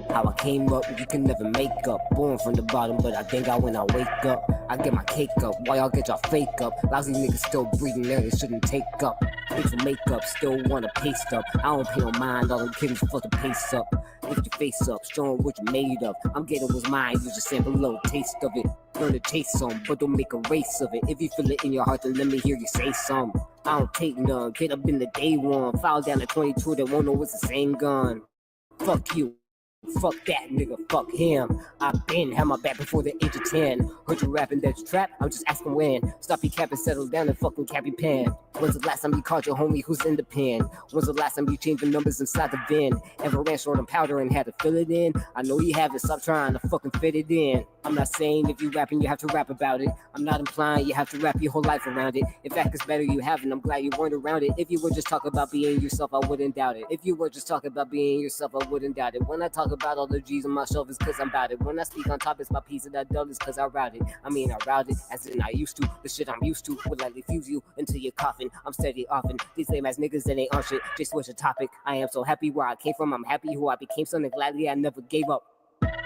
How I came up, you can never make up. Born from the bottom, but I think when I wake up, I get my cake up. Why y'all get y'all fake up? Lousy niggas still breathing there, they shouldn't take up. Thanks for makeup, still wanna paste up. I don't pay no mind, all them kids fuck the pace up. Lift your face up, showing what you made of. I'm getting what's mine, you just sample a little taste of it. Learn to taste some, but don't make a race of it. If you feel it in your heart, then let me hear you say some. I don't take none, get up in the day one. File down at 22, they won't know it's the same gun. Fuck you. Fuck that nigga, fuck him. I've been had my back before the age of 10. Heard you rapping that you trap, I'm just asking when. Stop your cap and settle down and fucking cap your pen. When's the last time you called your homie who's in the pen? When's the last time you changed the numbers inside the bin? Ever ran short on powder and had to fill it in? I know you haven't, stop trying to fucking fit it in. I'm not saying if you rapping you have to rap about it. I'm not implying you have to rap your whole life around it. In fact, it's better you haven't, I'm glad you weren't around it. If you would just talk about being yourself, I wouldn't doubt it. If you were just talking about being yourself, I wouldn't doubt it. When I talk about all the G's on my shelf, it's cause I'm about it. When I speak on topics, my piece of that dull is cause I route it. I mean, I route it as in I used to. The shit I'm used to would likely fuse you into your coffin. I'm steady often. These lame ass niggas that ain't on shit, just switch a topic. I am so happy where I came from. I'm happy who I became, something gladly I never gave up.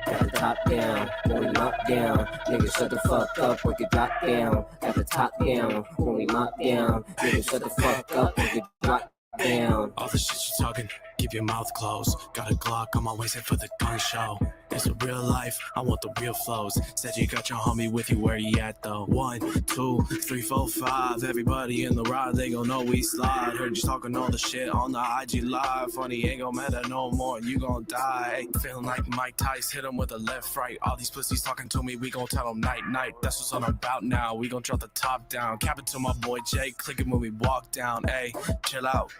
Got the top down, when we mop down. Niggas shut the fuck up, work it drop down. Got the top down, when we mop down. Niggas shut the fuck up, work it drop down. All the shit you talking, keep your mouth closed. Got a Glock on my waist for the gun show. It's a real life, I want the real flows. Said you got your homie with you, where he at though? 1, 2, 3, 4, 5. Everybody in the ride, they gon' know we slide. Heard you talking all the shit on the IG live. Funny, ain't gon' matter no more, and you gon' die. Feeling like Mike Tyson, hit him with a left, right. All these pussies talking to me, we gon' tell them night, night. That's what's on about now, we gon' drop the top down. Cap it to my boy Jay, clicking when we walk down. Ayy, chill out.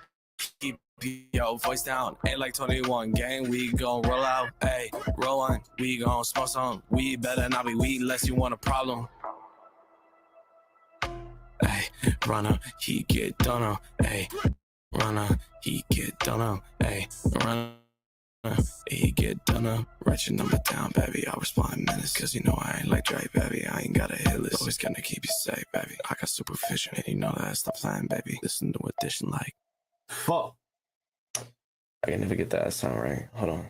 Keep your voice down, ain't like 21 gang, we gon' roll out, ayy, roll on, we gon' smoke some, we better not be weed unless you want a problem. Ayy, runner, he get done on, ayy, runner, he get done on, ayy, runner, he get done on. Write your number down, baby, I'll respond in minutes, cause you know I ain't like Dre, baby, I ain't got a hit list, always gonna keep you safe, baby, I got supervision, and you know that, stop playing, baby, listen to addition like. Fuck. I can never get that sound right. Hold on.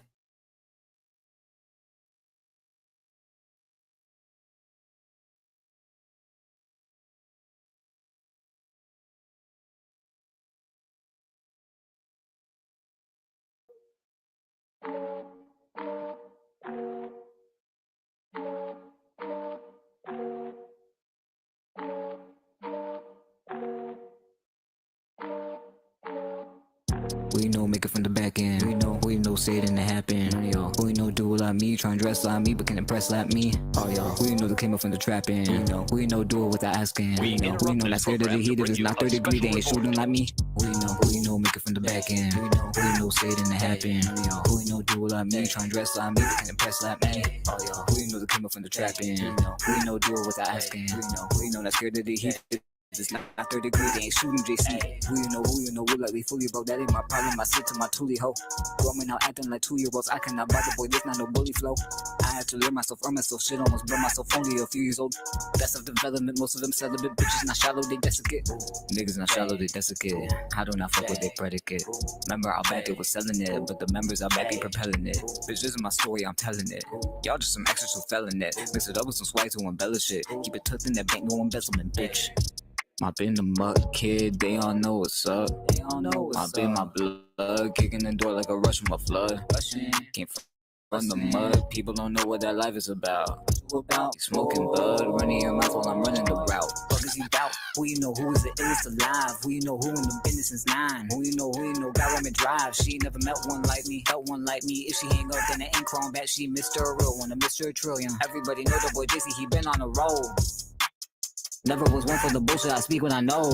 We know make it from the back end. We know say it and it happen. Yo, we know do it like me, try and dress like me, but can impress like me. Oh yo, we know the came up from the trapping. We know do it without asking. We know not scared of the heat, if it's not 30 degrees, they ain't shooting like me. We know make it from the back end. We know say it and it happen. We know do it like me, try and dress like me, but can impress like me. Oh yo, we know the came up from the trapping. We know do it without asking. We know not scared of the heat. It's not 30 degrees, they ain't shooting JC. Who you know, we like we fully, bro. That ain't my problem, I sit to my toolie hoe. Growing out acting like 2-year-olds, I cannot bother, boy, this not no bully flow. I had to learn myself, earn myself, shit almost blow myself, only a few years old. Best of development, most of them celibate, bitches not shallow, they desiccate. Niggas not shallow, they desiccate. I do not fuck with their predicate. Remember how bad they was selling it, but the members I back be propelling it. Bitch, this is my story, I'm telling it. Y'all just some extras who fell in it. Mix it up with some swags who embellish it. Keep it tucked in that bank, no embezzlement, bitch. Mop in the mud, kid, they all know what's up. Mop in my blood, kicking the door like a rush from a flood. Came from the mud, people don't know what that life is about. Smoking bud, running your mouth while I'm running the route. Fuck is he bout? Who you know who is the illest alive? Who you know who in the business since 9? Who you know got ram and drive? She never met one like me, felt one like me. If she hang up, then it ain't crawling back. She Mr. Real One, a Mr. Trillion. Everybody know the boy JC, he been on a roll. Never was one for the bullshit, I speak what I know.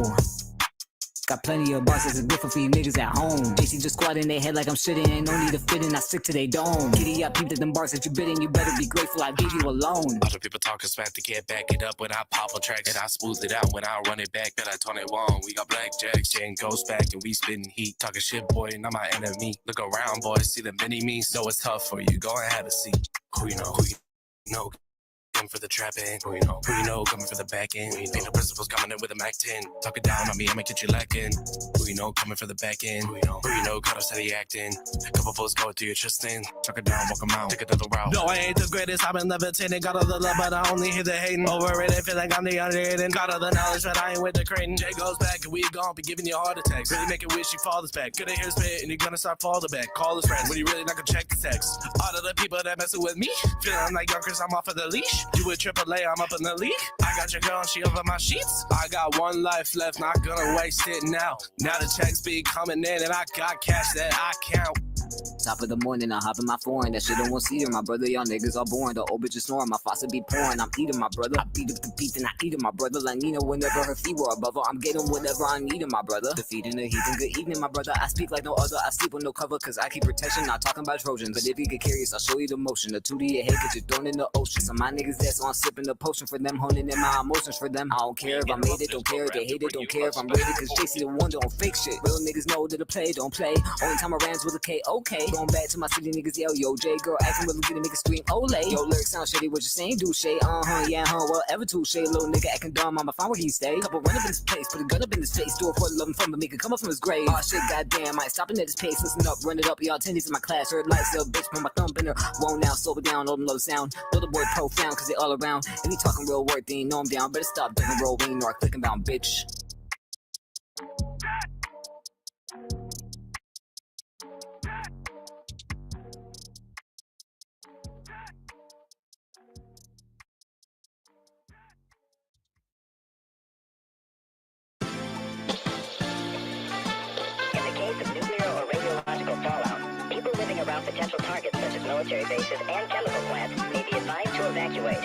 Got plenty of bosses, it's different for you niggas at home. JC just squat in their head like I'm shitting, ain't no need to fit in, I stick to they dome. Kitty, I peeped at them bars that you bidding, you better be grateful I gave you a loan. Other people talking smack to get back it up when I pop on tracks. And I smooth it out when I run it back, then I turn it on. We got blackjacks, Jane goes back and we spitting heat. Talking shit, boy, not my enemy. Look around, boy, see the mini me. So it's tough for you, go and have a seat. Who you know, coming for the trapping. Who you know coming for the back end. Ain't no principles coming in with a Mac 10. Talking down on me, I'ma get you lacking. Who you know coming for the back end. Who you know caught us steady acting. Couple fools going through your chest in. Talk it down, walk 'em out, take another route. No, I ain't the greatest, I've been levitating. Got all the love, but I only hear the hating. Overrated, feel like I'm the underrated. Got all the knowledge, but I ain't with the Creighton. Jay goes back, and we gon' be giving you heart attacks. Really make it wish you fall this back. Gonna hear spit, and you're gonna start falling back. Call his friends when you really not gonna check the text. All of the people that messing with me, feeling like young Chris, I'm off of the leash. You with AAA, I'm up in the league. I got your girl, and she over my sheets. I got one life left, not gonna waste it now. Now the checks be coming in, and I got cash that I count. Top of the morning, I hop in my foreign. That shit don't want see her. My brother, y'all niggas all born. The old bitch is snoring. My faucet be pouring. I'm eating my brother. I beat up the beat and I eat him, my brother. Like Nina, whenever her feet were above her, I'm getting whatever I need in my brother. Defeating the heathen, good evening, my brother. I speak like no other. I sleep with no cover, cause I keep protection. Not talking about Trojans. But if you get curious, I'll show you the motion. The 2 to your head, cause you're thrown in the ocean. So my niggas there, so I'm sipping the potion for them, honing in my emotions for them. I don't care if I made it, don't care if they hate it, don't care if I'm rated, cause JC the one don't fake shit. Real niggas know that the play don't play. Only time I rans with a K, okay. Going back to my city niggas yell, yo, J girl acting really good to make a scream, ole. Yo, lyrics sound shitty, what you saying, do shade, yeah, well, ever too shade. Little nigga acting dumb, I'ma find where he stay. Couple run up in his place, put a gun up in his face, do it for the love and fun, but make it come up from his grave. Oh shit, goddamn, I ain't stopping at his pace, listen up, run it up, y'all attendees in my class, heard life, still bitch, put my thumb in her, won't now, slow it down, all them low sound, know the boy profound, cause they all around, if he talking real work, they ain't know I'm down, better stop ducking roll, ain't nor clicking bound, bitch. In the case of nuclear or radiological fallout, people living around potential targets such as military bases and chemical plants may be advised to evacuate.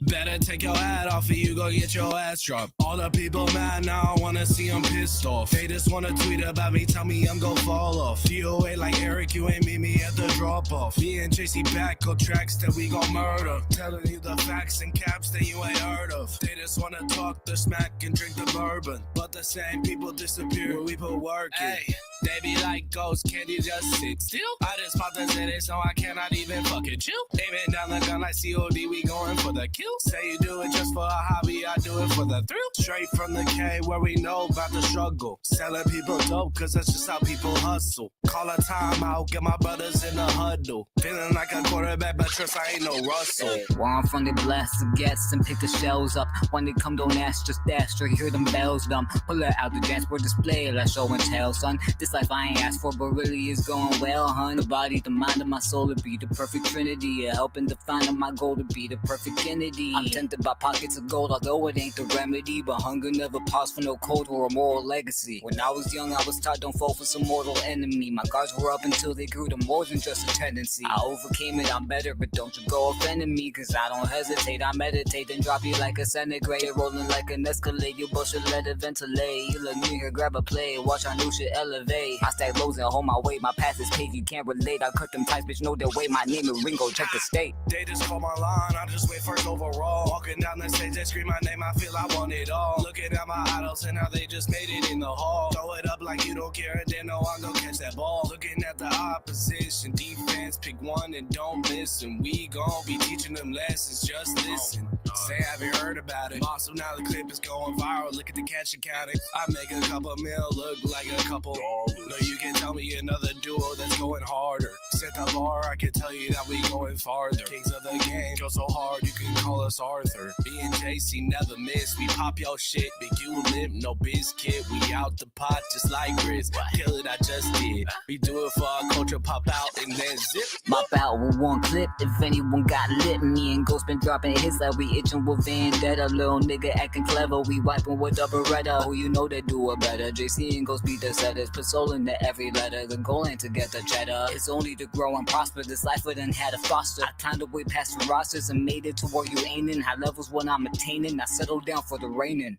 Better take your hat off or you go get your ass dropped. All the people mad now, I wanna see them pissed off. They just wanna tweet about me, tell me I'm gon' fall off. DOA like Eric, you ain't meet me at the drop off. Me and JC back, go tracks that we gon' murder. Telling you the facts and caps that you ain't heard of. They just wanna talk the smack and drink the bourbon. But the same people disappear when we put work in. Hey, they be like ghosts, can't you just sit still? I just popped the city so I cannot even fucking chill. Aiming down the gun like COD, we going for the kill. Say you do it just for a hobby, I do it for the thrill. Straight from the K where we know about the struggle. Selling people dope cause that's just how people hustle. Call a timeout, get my brothers in the huddle. Feeling like a quarterback, but trust I ain't no Russell. Where I'm from, they blast the gas and pick the shells up. When they come, don't ask, just dash straight, hear them bells dumb. Pull it out the dance for display, like show and tell, son. This life I ain't asked for, but really is going well, hun. The body, the mind, and my soul to be the perfect trinity. Yeah, helping define my goal to be the perfect Kennedy. I'm tempted by pockets of gold, although it ain't the remedy. But hunger never paused for no cold or a moral legacy. When I was young, I was taught don't fall for some mortal enemy. My guards were up until they grew to more than just a tendency. I overcame it, I'm better, but don't you go offending me, cause I don't hesitate. I meditate and drop you like a centigrade, rolling like an Escalade. You bullshit, let it ventilate. You look new here, grab a play, watch our new shit elevate. I stack lows and hold my weight, my path is paved, you can't relate. I cut them ties, bitch, know their way. My name is Ringo, check the state. They just call my line, I just wait first overall. Walking down the stage, they scream my name, I feel I want it all. Looking at my idols and how they just made it in the hall. Throw it up like you don't care and then know I'm gonna catch that ball. Looking at the opposition, defense, pick one and don't miss. And we gon' be teaching them lessons, just listen. Say, have you heard about it? Also, now the clip is going viral, look at the cash accounting. I make a couple mil, look like a couple. No, you can tell me another duo that's going harder. Set the bar, I can tell you that we going farther. Kings of the game, go so hard, you can call us Arthur. Me and JC never miss, we pop your shit. Big you limp, no biscuit. We out the pot just like grits. Kill it, I just did. We do it for our culture, pop out and then zip. Mop out with one clip, if anyone got lit. Me and Ghost been dropping hits like we itching with vendetta. Little nigga acting clever, we wiping with a Beretta. Oh, you know they do it better. JC and Ghost beat the setters, put soul into every letter. The goal ain't to get the cheddar, it's only to grow and prosper. This life I done had to foster. I climbed the way past the rosters and made it to where you ain't in. High levels when I'm attaining, I settle down for the raining.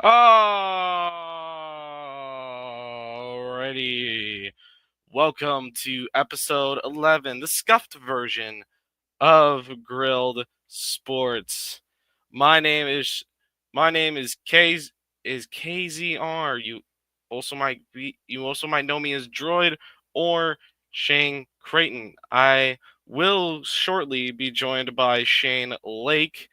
Alrighty. Welcome to episode 11, the scuffed version of Grilled Sports. My name is KZR. You also might know me as Droid or Shane Creighton. I will shortly be joined by Shane Lake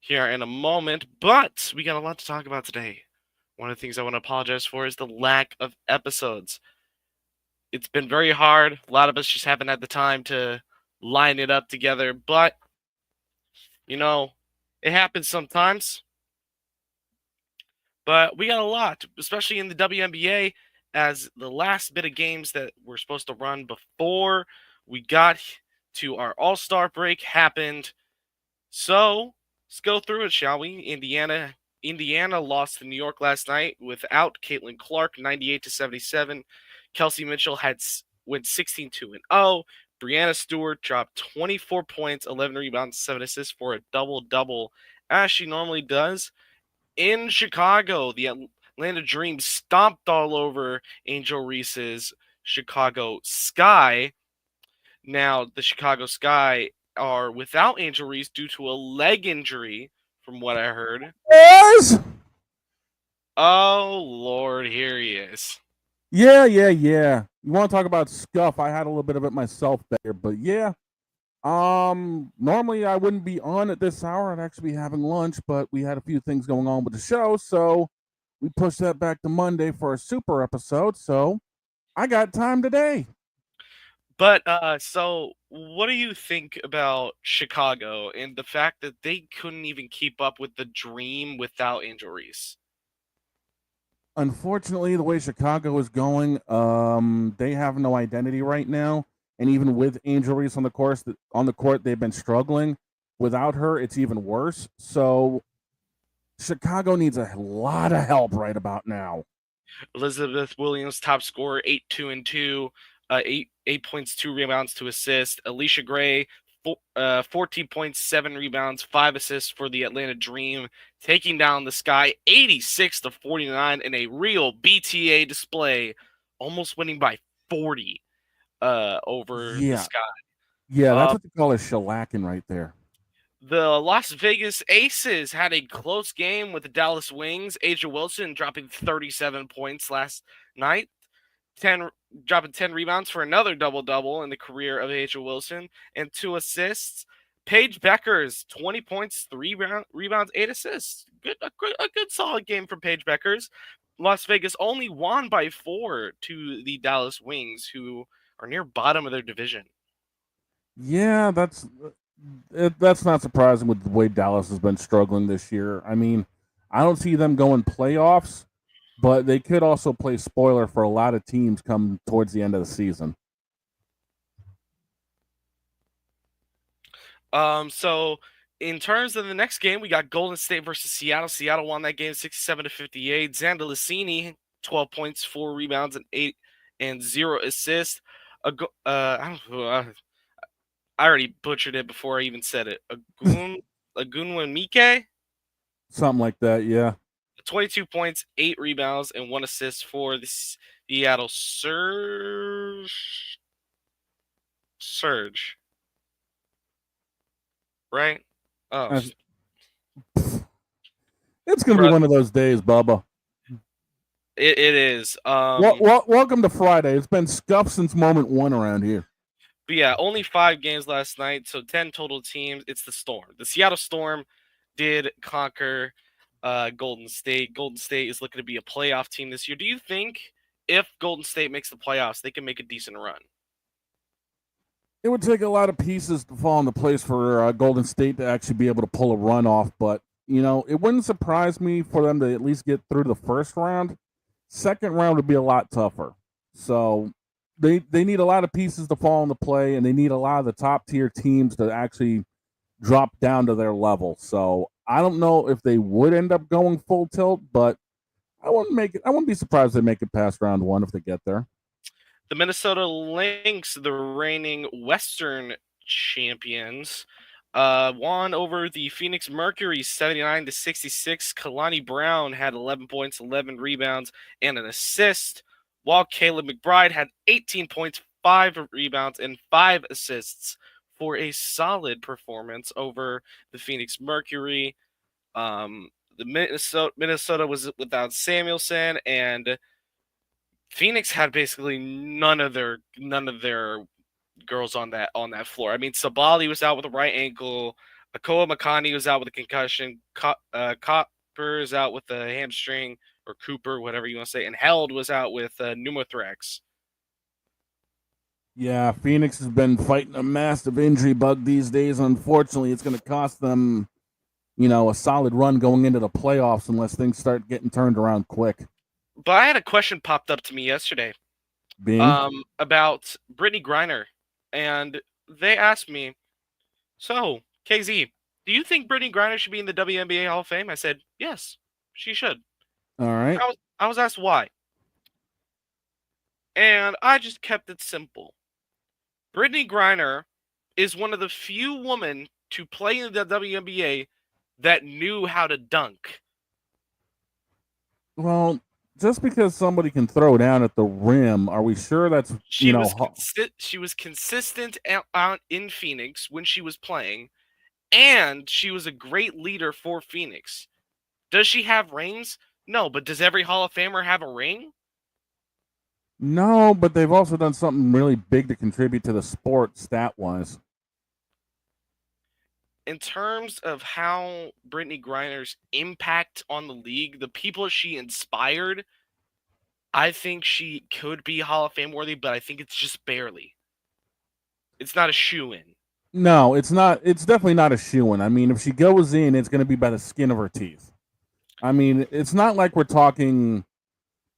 here in a moment, but we got a lot to talk about today. One of the things I want to apologize for is the lack of episodes. It's been very hard. A lot of us just haven't had the time to line it up together, but it happens sometimes. But we got a lot, especially in the WNBA, as the last bit of games that were supposed to run before we got to our All-Star break happened. So let's go through it, shall we? Indiana lost to New York last night without Caitlin Clark, 98-77. Kelsey Mitchell went 16-2-0. Brianna Stewart dropped 24 points, 11 rebounds, 7 assists for a double-double, as she normally does. In Chicago, the Atlanta Dream stomped all over Angel Reese's Chicago Sky. Now, the Chicago Sky are without Angel Reese due to a leg injury, from what I heard. Yes. Oh, Lord, here he is. Yeah. You want to talk about scuff? I had a little bit of it myself there, but yeah. Normally I wouldn't be on at this hour. I'd actually be having lunch, but we had a few things going on with the show, so we pushed that back to Monday for a super episode. So I got time today. But so what do you think about Chicago and the fact that they couldn't even keep up with the Dream without Angel Reese? Unfortunately, the way Chicago is going, they have no identity right now. And even with Angel Reese on the court, they've been struggling. Without her, it's even worse. So Chicago needs a lot of help right about now. Elizabeth Williams, top scorer, 8-2-2, 8 points, 2 rebounds, 2 assists. Alicia Gray, 14 points, 7 rebounds, 5 assists for the Atlanta Dream, taking down the Sky 86-49 in a real BTA display, almost winning by 40 over the Sky. Yeah, that's what they call a shellacking right there. The Las Vegas Aces had a close game with the Dallas Wings. Asia Wilson dropping 37 points last night, dropping 10 rebounds for another double-double in the career of Asia Wilson, and 2 assists. Paige Beckers, 20 points, 3 rebounds, 8 assists. A good solid game from Paige Beckers. Las Vegas only won by 4 to the Dallas Wings, who are near bottom of their division. Yeah, that's not surprising with the way Dallas has been struggling this year. I mean, I don't see them going playoffs, but they could also play spoiler for a lot of teams come towards the end of the season. So in terms of the next game, we got Golden State versus Seattle. Seattle won that game 67-58. Xander Lacini, 12 points, 4 rebounds, and 0 assists. I already butchered it before I even said it. Agunwanmike? Something like that, yeah. 22 points, 8 rebounds, and 1 assist for the Seattle Surge. Right? Oh. It's going to be one of those days, Bubba. It is. Welcome to Friday. It's been scuffed since moment 1 around here. But yeah, only 5 games last night, so 10 total teams. It's the Storm. The Seattle Storm did conquer Golden State. Golden State is looking to be a playoff team this year. Do you think if Golden State makes the playoffs, they can make a decent run? It would take a lot of pieces to fall into place for Golden State to actually be able to pull a run off, but it wouldn't surprise me for them to at least get through the first round. Second round would be a lot tougher. So they need a lot of pieces to fall into play, and they need a lot of the top tier teams to actually drop down to their level. So I don't know if they would end up going full tilt, but I wouldn't be surprised if they make it past round 1 if they get there. The Minnesota Lynx, the reigning Western champions, won over the Phoenix Mercury 79-66. Kalani Brown had 11 points, 11 rebounds, and an assist, while Caleb McBride had 18 points, 5 rebounds, and 5 assists for a solid performance over the Phoenix Mercury. The Minnesota was without Samuelson, and Phoenix had basically none of their girls on that floor. I mean, Sabali was out with a right ankle. Akoa Makani was out with a concussion. Copper is out with a hamstring, or Cooper, whatever you want to say. And Held was out with pneumothorax. Yeah, Phoenix has been fighting a massive injury bug these days. Unfortunately, it's going to cost them, a solid run going into the playoffs unless things start getting turned around quick. But I had a question popped up to me yesterday about Brittany Griner. And they asked me, so, KZ, do you think Brittany Griner should be in the WNBA Hall of Fame? I said, yes, she should. All right. I was asked why. And I just kept it simple. Brittany Griner is one of the few women to play in the WNBA that knew how to dunk. Well, just because somebody can throw down at the rim, are we sure that's she was consistent out in Phoenix when she was playing, and she was a great leader for Phoenix. Does she have rings? No, but does every Hall of Famer have a ring? No, but they've also done something really big to contribute to the sport stat-wise. In terms of how Brittany Griner's impact on the league, the people she inspired, I think she could be Hall of Fame worthy, but I think it's just barely. It's not a shoo-in. No, it's not. It's definitely not a shoo-in. I mean, if she goes in, it's going to be by the skin of her teeth. I mean, it's not like we're talking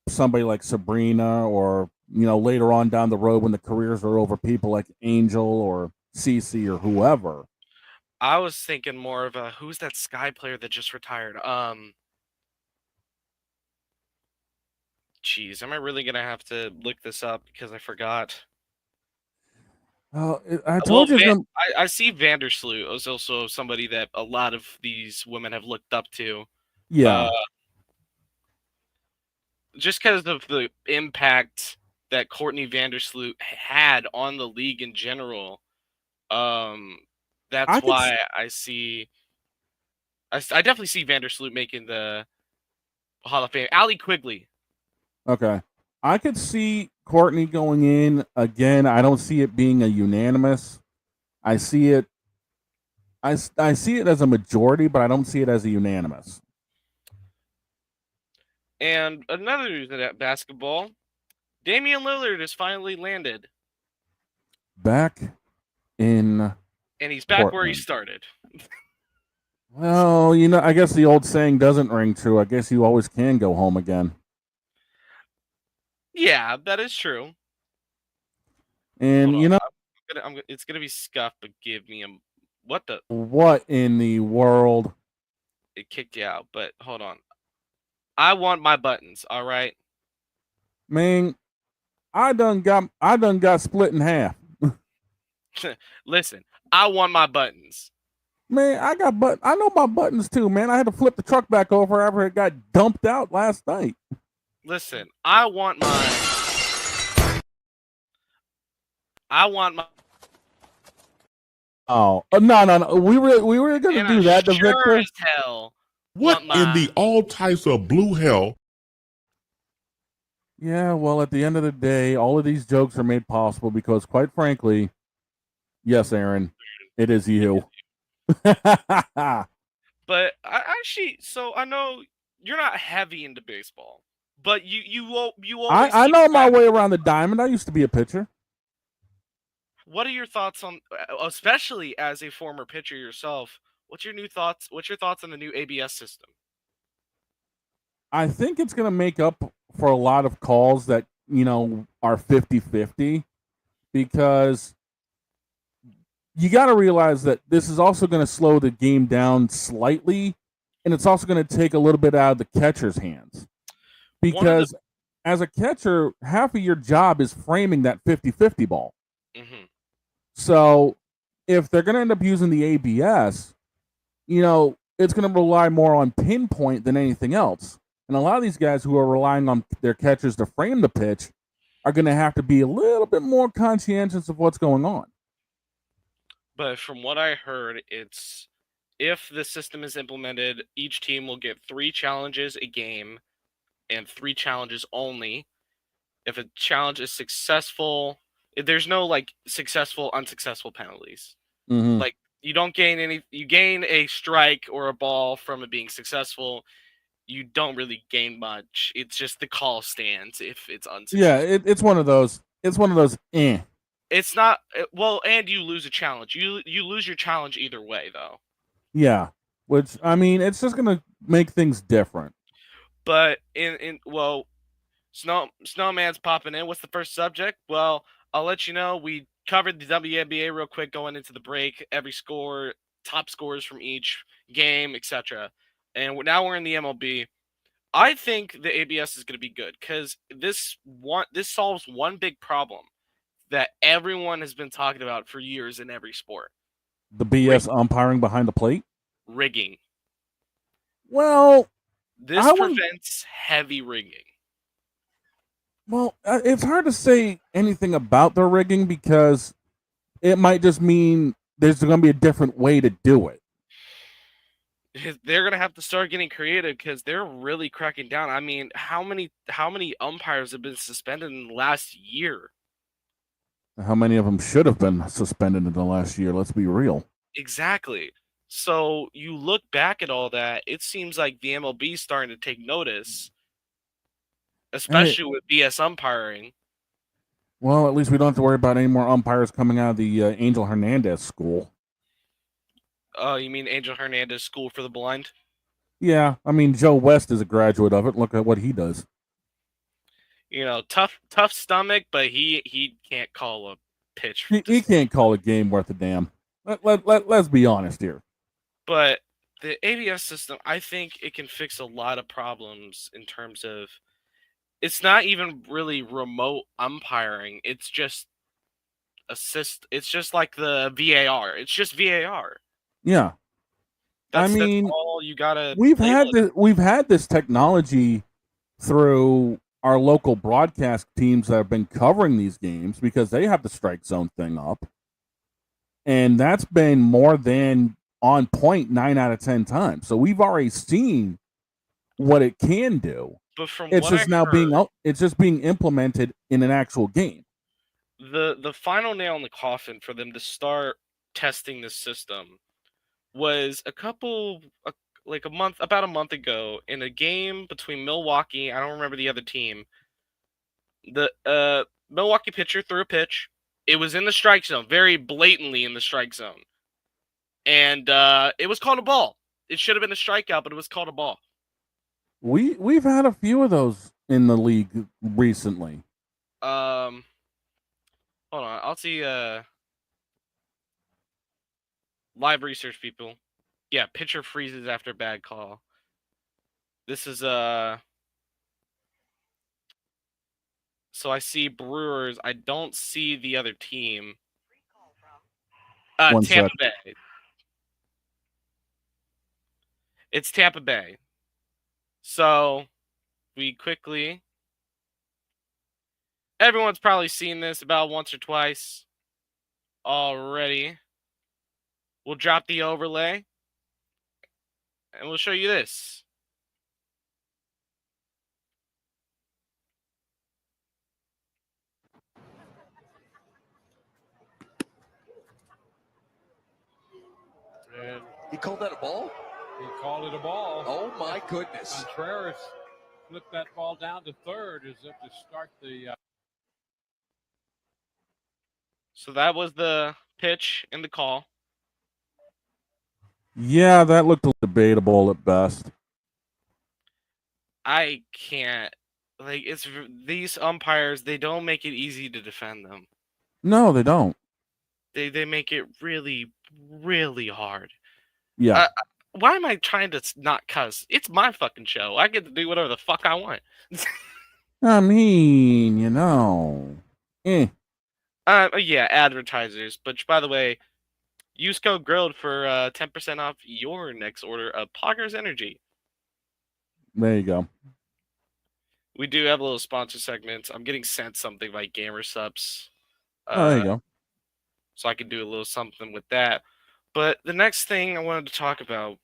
somebody like Sabrina or, later on down the road when the careers are over, people like Angel or Cece or whoever. I was thinking more of who's that Sky player that just retired? Jeez, am I really going to have to look this up because I forgot? I told you. I see Vandersloot is also somebody that a lot of these women have looked up to. Yeah. Just because of the impact that Courtney Vandersloot had on the league in general. That's why I definitely see Vandersloot making the Hall of Fame. Allie Quigley. Okay. I could see Courtney going in again. I don't see it being a unanimous. I see it as a majority, but I don't see it as a unanimous. And another news in that basketball, Damian Lillard has finally landed. Back in and he's back Portland, where he started. Well, I guess the old saying doesn't ring true. I guess you always can go home again. Yeah, that is true. And it's gonna be scuffed, but give me what in the world? It kicked you out, but hold on. I want my buttons. All right, man. I done got split in half. Listen, I want my buttons. Man, I know my buttons too, man. I had to flip the truck back over after it got dumped out last night. Listen, I want my. Oh no! We were gonna do that to Victor. As hell. What in the all types of blue hell? Yeah, well, at the end of the day, all of these jokes are made possible because, quite frankly, yes, Aaron, it is you. But I know you're not heavy into baseball, but you always. I know my way around the diamond. I used to be a pitcher. What are your thoughts on, especially as a former pitcher yourself? What's your thoughts on the new ABS system? I think it's going to make up for a lot of calls that, are 50-50 because you got to realize that this is also going to slow the game down slightly, and it's also going to take a little bit out of the catcher's hands because as a catcher, half of your job is framing that 50-50 ball. Mm-hmm. So if they're going to end up using the ABS, it's going to rely more on pinpoint than anything else. And a lot of these guys who are relying on their catchers to frame the pitch are going to have to be a little bit more conscientious of what's going on. But from what I heard, it's if the system is implemented, each team will get 3 challenges a game and 3 challenges only. If a challenge is successful, there's no like successful, unsuccessful penalties. Mm-hmm. Like you don't gain any. You gain a strike or a ball from it being successful. You don't really gain much. It's just the call stands if it's unsuccessful. Yeah, it's one of those. It's one of those. It's not well, and you lose a challenge. You lose your challenge either way, though. Yeah, which I mean, it's just gonna make things different. But Snowman's popping in. What's the first subject? Well, I'll let you know. We covered the WNBA real quick going into the break. Every score, top scores from each game, etc. And now we're in the MLB. I think the ABS is going to be good because this solves one big problem that everyone has been talking about for years in every sport. The BS umpiring behind the plate? Rigging. Well, this prevents heavy rigging. Well, it's hard to say anything about the rigging because it might just mean there's going to be a different way to do it. They're going to have to start getting creative because they're really cracking down. I mean, how many umpires have been suspended in the last year? How many of them should have been suspended in the last year? Let's be real. Exactly. So you look back at all that, it seems like the MLB is starting to take notice, especially with BS umpiring. Well, at least we don't have to worry about any more umpires coming out of the Angel Hernandez school. Oh, you mean Angel Hernandez School for the Blind? Yeah, I mean, Joe West is a graduate of it. Look at what he does. Tough stomach, but he can't call a pitch. He can't call a game worth a damn. Let's be honest here. But the ABS system, I think it can fix a lot of problems in terms of it's not even really remote umpiring. It's just it's just like the VAR. It's just VAR. Yeah. That's all you gotta. We've had this technology through our local broadcast teams that have been covering these games because they have the strike zone thing up. And that's been more than on point 9 out of 10 times. So we've already seen what it can do. But from it's just it's just being implemented in an actual game. The final nail in the coffin for them to start testing this system was about a month ago in a game between Milwaukee. I don't remember the other team. The Milwaukee pitcher threw a pitch. It was in the strike zone, very blatantly in the strike zone. And it was called a ball. It should have been a strikeout, but it was called a ball. We've had a few of those in the league recently. Hold on. I'll see live research people. Yeah, pitcher freezes after bad call. This is so I see Brewers. I don't see the other team. Tampa Bay. It's Tampa Bay. So everyone's probably seen this about once or twice already. We'll drop the overlay and we'll show you this. And he called that a ball? He called it a ball. Oh, my goodness. Contreras flipped that ball down to third as if to start the... So that was the pitch and the call. Yeah, that looked debatable at best. I can't. These umpires, they don't make it easy to defend them. No, they don't. They make it really, really hard. Yeah. Why am I trying to not cuss? It's my fucking show. I get to do whatever the fuck I want. I mean, Yeah, advertisers. But by the way, Use code GRILLED for 10% off your next order of Poggers Energy. There you go. We do have a little sponsor segment. I'm getting sent something by Gamer Subs. There you go. So I can do a little something with that. But the next thing I wanted to talk about,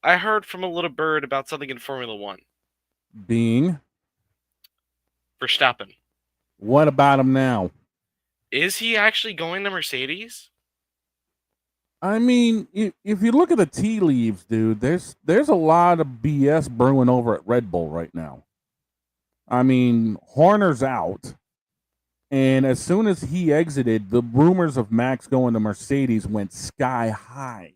I heard from a little bird about something in Formula One. Being? Verstappen. What about him now? Is he actually going to Mercedes? I mean, if you look at the tea leaves, dude, there's a lot of BS brewing over at Red Bull right now. I mean, Horner's out. And as soon as he exited, the rumors of Max going to Mercedes went sky high.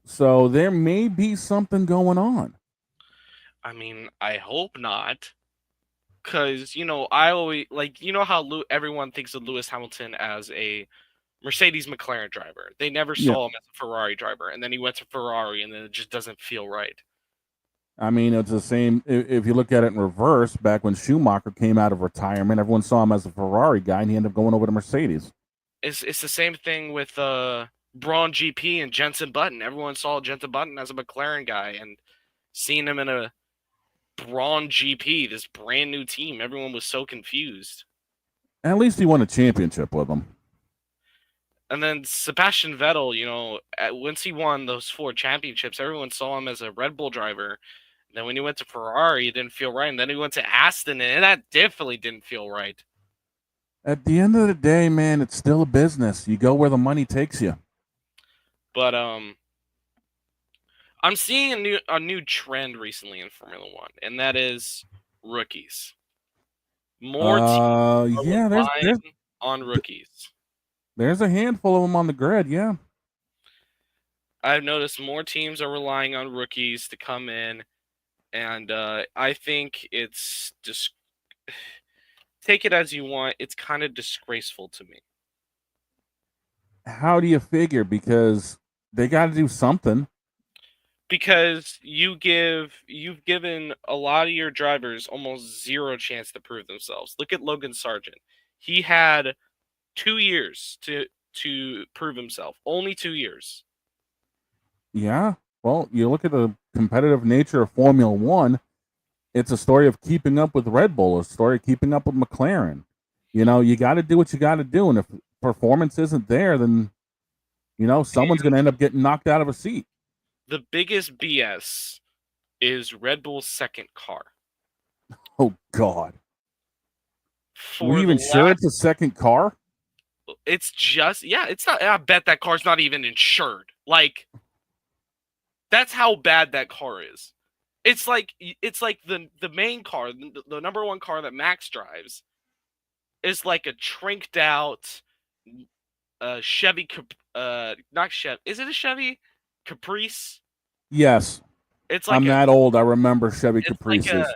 So there may be something going on. I mean, I hope not. Because, I always, how everyone thinks of Lewis Hamilton as a Mercedes McLaren driver. They never saw him as a Ferrari driver. And then he went to Ferrari, and then it just doesn't feel right. I mean, it's the same. If you look at it in reverse, back when Schumacher came out of retirement, everyone saw him as a Ferrari guy, and he ended up going over to Mercedes. It's the same thing with Braun GP and Jenson Button. Everyone saw Jenson Button as a McLaren guy, and seeing him in a Braun GP, this brand new team, everyone was so confused. At least he won a championship with them. And then Sebastian Vettel, once he won those 4 championships, everyone saw him as a Red Bull driver. And then when he went to Ferrari, it didn't feel right. And then he went to Aston, and that definitely didn't feel right. At the end of the day, man, it's still a business. You go where the money takes you. But I'm seeing a new trend recently in Formula One, and that is rookies. More teams are relying on rookies. There's a handful of them on the grid, yeah. I've noticed more teams are relying on rookies to come in, and I think it's just take it as you want. It's kind of disgraceful to me. How do you figure? Because they got to do something. Because you've given a lot of your drivers almost zero chance to prove themselves. Look at Logan Sargent. He had 2 years to prove himself. Only 2 years. Yeah. Well, you look at the competitive nature of Formula One, it's a story of keeping up with Red Bull, a story of keeping up with McLaren. You got to do what you got to do. And if performance isn't there, then, someone's going to end up getting knocked out of a seat. The biggest BS is Red Bull's second car. Oh, God. Are we even sure it's a second car? It's just, it's not. I bet that car's not even insured. Like, that's how bad that car is. It's like the main car, the number one car that Max drives, is like a trinked out Chevy. Not Chevy. Is it a Chevy Caprice? Yes. It's like I'm that old. I remember Chevy Caprices.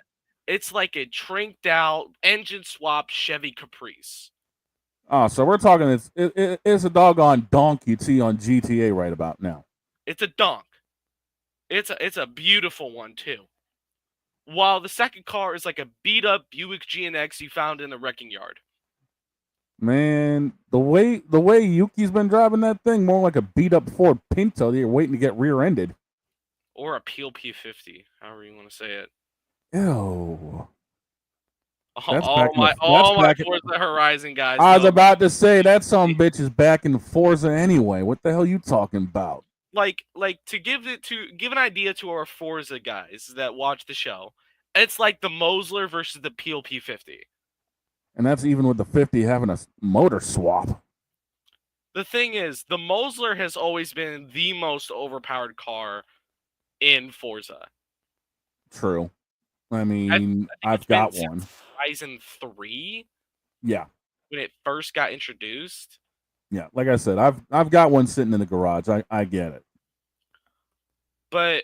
It's like a trinked out engine swap Chevy Caprice. Oh, so we're talking. It's a doggone donk you'd see on GTA right about now. It's a donk. It's a beautiful one too. While the second car is like a beat up Buick GNX you found in the wrecking yard. Man, the way Yuki's been driving that thing, more like a beat up Ford Pinto that you're waiting to get rear ended. Or a Peel P50, however you want to say it. Ew. All my Forza Horizon guys. I was about to say that some bitch is back in Forza anyway. What the hell are you talking about? Like to give an idea to our Forza guys that watch the show, it's like the Mosler versus the Peel P50. And that's even with the 50 having a motor swap. The thing is, the Mosler has always been the most overpowered car in Forza. True. I mean, I've got one. Horizon 3? Yeah. When it first got introduced? Yeah, like I said, I've got one sitting in the garage. I get it. But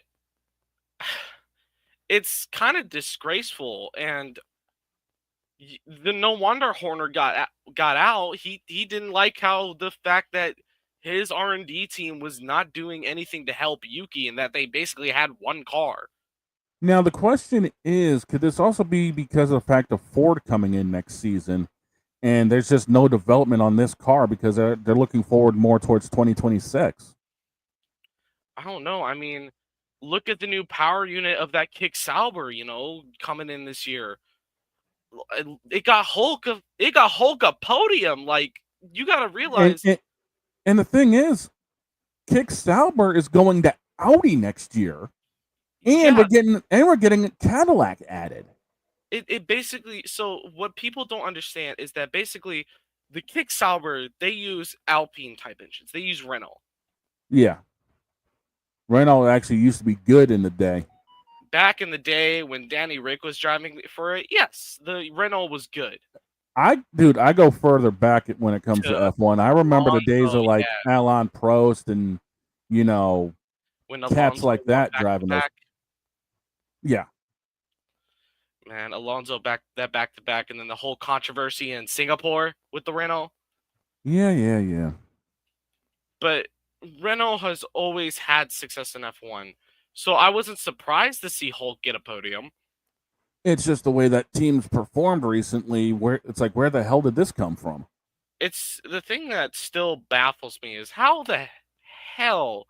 it's kind of disgraceful, and no wonder Horner got out. He didn't like how the fact that his R&D team was not doing anything to help Yuki, and that they basically had one car. Now, the question is, could this also be because of the fact of Ford coming in next season and there's just no development on this car because they're looking forward more towards 2026. I don't know. I mean, look at the new power unit of that Kick Sauber, coming in this year. It got Hulk a podium. Like, you got to And, realize. and the thing is, Kick Sauber is going to Audi next year, and we're getting a Cadillac added. It basically, so what people don't understand is that basically the Kick Sauber, they use Alpine type engines. They use Renault. Yeah. Renault actually used to be good in the day. Back in the day when Danny Rick was driving for it, yes, the Renault was good. I go further back when it comes to F1. I remember the days of like Alain Prost and when cats like that driving those. Yeah. Man, Alonso back to back, and then the whole controversy in Singapore with the Renault. Yeah. But Renault has always had success in F1, so I wasn't surprised to see Hulk get a podium. It's just the way that teams performed recently, where it's like, where the hell did this come from? It's the thing that still baffles me is how the hell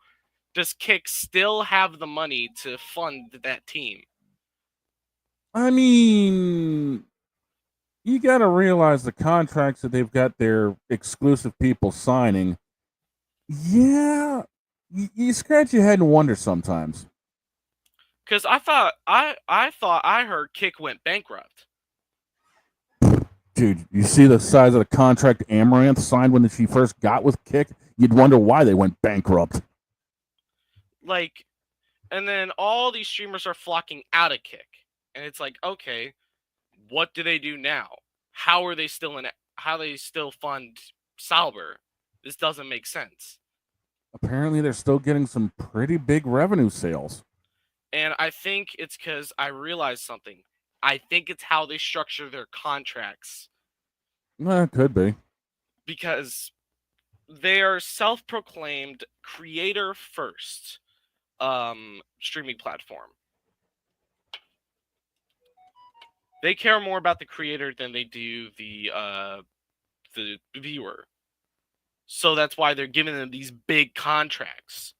does Kick still have the money to fund that team? I mean, you got to realize the contracts that they've got their exclusive people signing. Yeah, you scratch your head and wonder sometimes. Because I thought I heard Kick went bankrupt. Dude, you see the size of the contract Amaranth signed when she first got with Kick? You'd wonder why they went bankrupt. Like, and then all these streamers are flocking out of Kick. And it's like, okay, what do they do now? How are they still how they still fund Sauber? This doesn't make sense. Apparently they're still getting some pretty big revenue sales. And I think it's because I realized something. I think it's how they structure their contracts. Could be. Because they are self-proclaimed creator first streaming platform. They care more about the creator than they do the viewer. So that's why they're giving them these big contracts.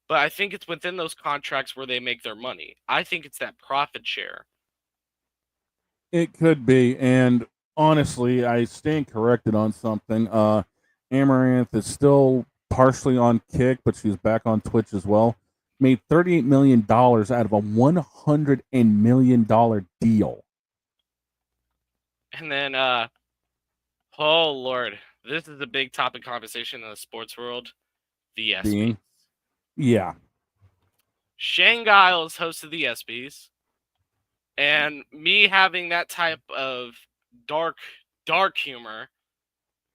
But I think it's within those contracts where they make their money. I think it's that profit share. It could be, and honestly, I stand corrected on something. Amaranth is still partially on Kick, but she's back on Twitch as well. Made $38 million out of a $100 million deal. And then, oh Lord, this is a big topic conversation in the sports world. The ESPYs. Yeah. Shane Giles hosted the ESPYs. And me having that type of dark humor,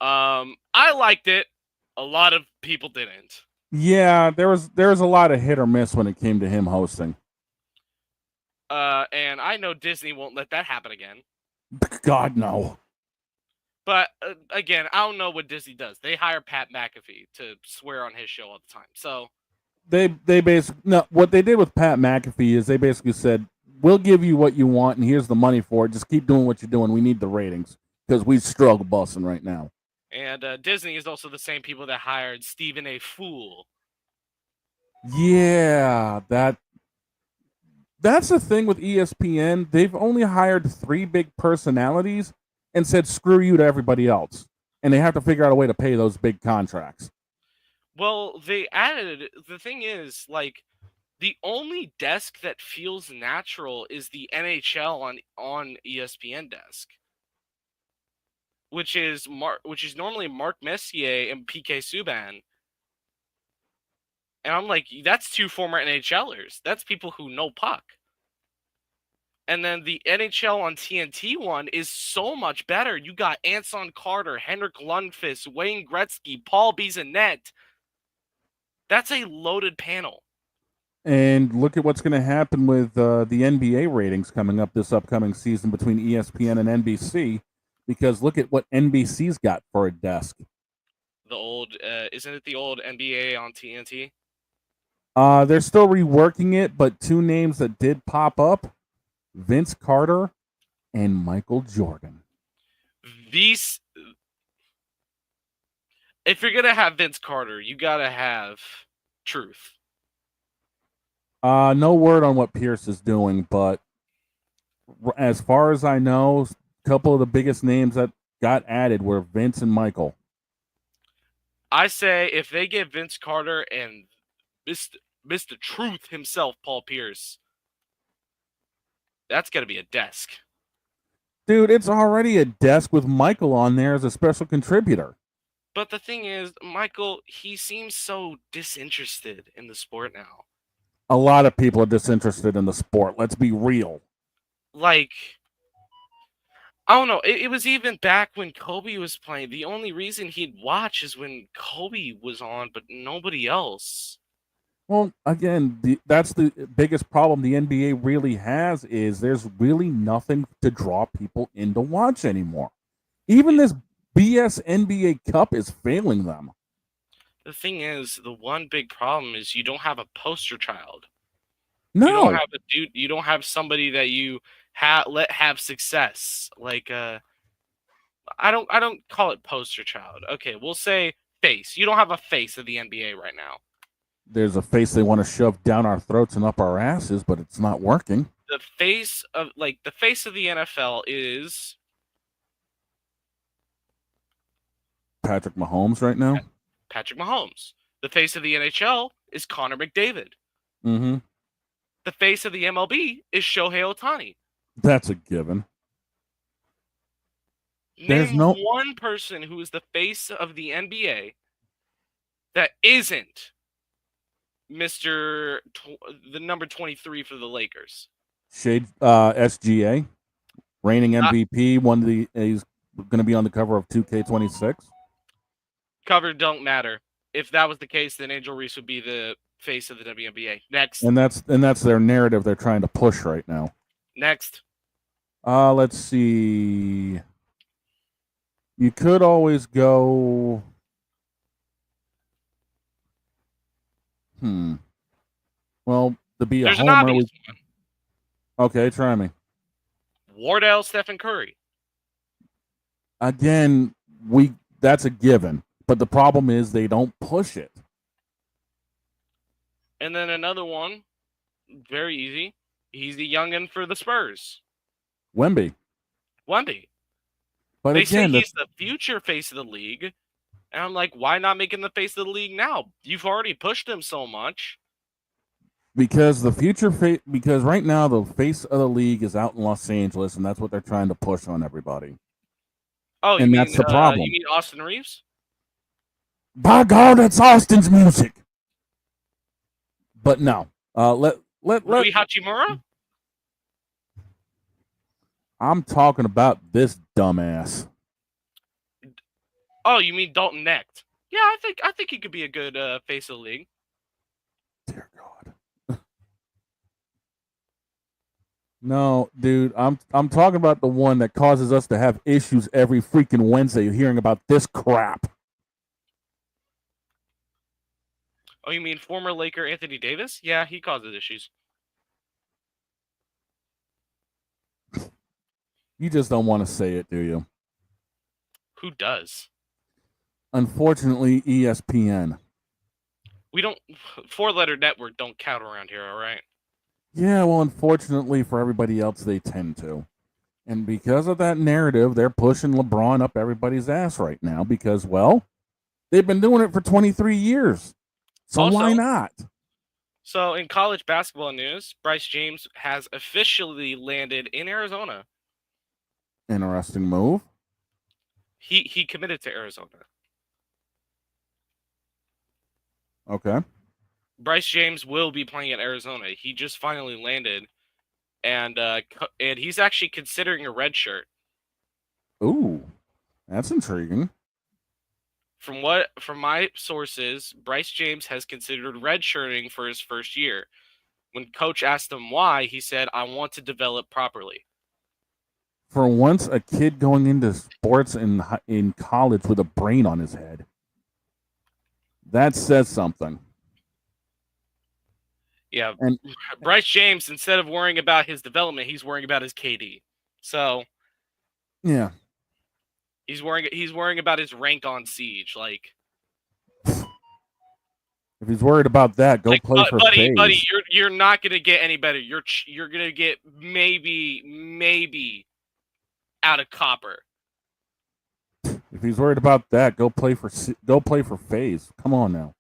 I liked it. A lot of people didn't. Yeah, there was a lot of hit or miss when it came to him hosting. And I know Disney won't let that happen again. God, no. But again, I don't know what Disney does. They hire Pat McAfee to swear on his show all the time. So they basically what they did with Pat McAfee is they basically said, we'll give you what you want, and here's the money for it. Just keep doing what you're doing. We need the ratings because we struggle busting right now. And Disney is also the same people that hired Stephen A. Fool. Yeah, that's the thing with ESPN. They've only hired 3 big personalities and said screw you to everybody else, and they have to figure out a way to pay those big contracts. Well, they added, the thing is, like, the only desk that feels natural is the NHL on ESPN desk, which is normally Mark Messier and PK Subban. And I'm like, that's 2 former NHLers. That's people who know puck. And then the NHL on TNT one is so much better. You got Anson Carter, Henrik Lundqvist, Wayne Gretzky, Paul Bissonnette. That's a loaded panel. And look at what's going to happen with the NBA ratings coming up this upcoming season between ESPN and NBC, because look at what NBC's got for a desk. The old, isn't it the old NBA on TNT? They're still reworking it, but 2 names that did pop up, Vince Carter and Michael Jordan. these, if you're gonna have Vince Carter, you gotta have truth. No word on what Pierce is doing, but as far as I know, a couple of the biggest names that got added were Vince and Michael. I say if they get Vince Carter and Mr. Truth himself, Paul Pierce, that's gonna be a desk. Dude, it's already a desk with Michael on there as a special contributor. But the thing is, Michael, he seems so disinterested in the sport now. A lot of people are disinterested in the sport. Let's be real. Like, I don't know. It was even back when Kobe was playing. The only reason he'd watch is when Kobe was on, but nobody else. Well, again, that's the biggest problem the NBA really has is there's really nothing to draw people in to watch anymore. Even this BS NBA Cup is failing them. The thing is, the one big problem is you don't have a poster child. No. You don't have a dude. You don't have somebody that you let have success. Like I don't call it poster child. Okay, we'll say face. You don't have a face of the NBA right now. There's a face they want to shove down our throats and up our asses, but it's not working. The face of the NFL is Patrick Mahomes right now. Patrick Mahomes. The face of the NHL is Connor McDavid. Mm-hmm. The face of the MLB is Shohei Ohtani. That's a given. Name one person who is the face of the NBA that isn't the number 23 for the Lakers. SGA, reigning MVP, he's going to be on the cover of 2K26. Cover don't matter. If that was the case, then Angel Reese would be the face of the WNBA. Next. And that's their narrative they're trying to push right now. Next. Let's see. You could always go. Well, to be There's a homer. an obvious one. Okay, try me. Wardell, Stephen Curry. Again, that's a given, but the problem is they don't push it. And then another one, very easy. He's the youngin for the Spurs. Wemby. But they again, say he's the future face of the league. And I'm like, why not make him the face of the league now? You've already pushed him so much. Because because right now the face of the league is out in Los Angeles, and that's what they're trying to push on everybody. Oh, and that's the problem. You mean Austin Reeves? By God, that's Austin's music. But no, Rui Hachimura? I'm talking about this dumbass. Oh, you mean Dalton Knecht? Yeah, I think he could be a good face of the league. Dear God. No, dude, I'm talking about the one that causes us to have issues every freaking Wednesday hearing about this crap. Oh, you mean former Laker Anthony Davis? Yeah, he causes issues. You just don't want to say it, do you? Who does? Unfortunately, ESPN. We don't. 4-letter network don't count around here, all right? Yeah, well, unfortunately for everybody else, they tend to. And because of that narrative, they're pushing LeBron up everybody's ass right now because, well, they've been doing it for 23 years. So also, why not? So in college basketball news, Bryce James has officially landed in Arizona. Interesting move. He committed to Arizona. Okay. Bryce James will be playing at Arizona. He just finally landed, and he's actually considering a red shirt. Ooh, that's intriguing. From my sources, Bryce James has considered redshirting for his first year. When coach asked him why, he said, "I want to develop properly." For once, a kid going into sports in college with a brain on his head. That says something. Yeah, and Bryce James, instead of worrying about his development, he's worrying about his KD. So, yeah, He's worrying about his rank on Siege. Like, If he's worried about that, go play for buddy, FaZe. you're not gonna get any better. You're gonna get maybe out of copper. If he's worried about that, go play for FaZe. Come on now.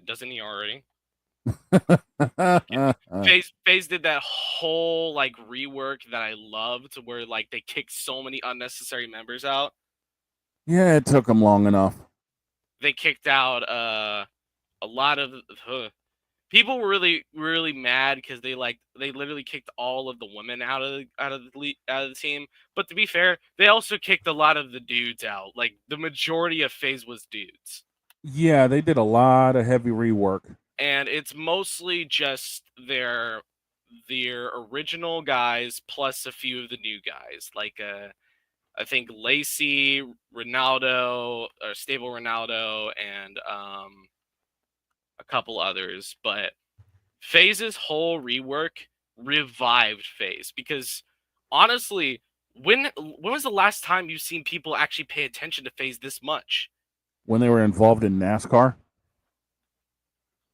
Doesn't he already? FaZe did that whole like rework that I loved, where like they kicked so many unnecessary members out. Yeah, it took him long enough. They kicked out a lot of people were really mad because they literally kicked all of the women out of the team. But to be fair, they also kicked a lot of the dudes out. Like the majority of FaZe was dudes. Yeah, they did a lot of heavy rework. And it's mostly just their original guys plus a few of the new guys. Like I think Lacey, Ronaldo, or Stable Ronaldo, and a couple others. But FaZe's whole rework revived FaZe because honestly, when was the last time you've seen people actually pay attention to FaZe this much? When they were involved in NASCAR?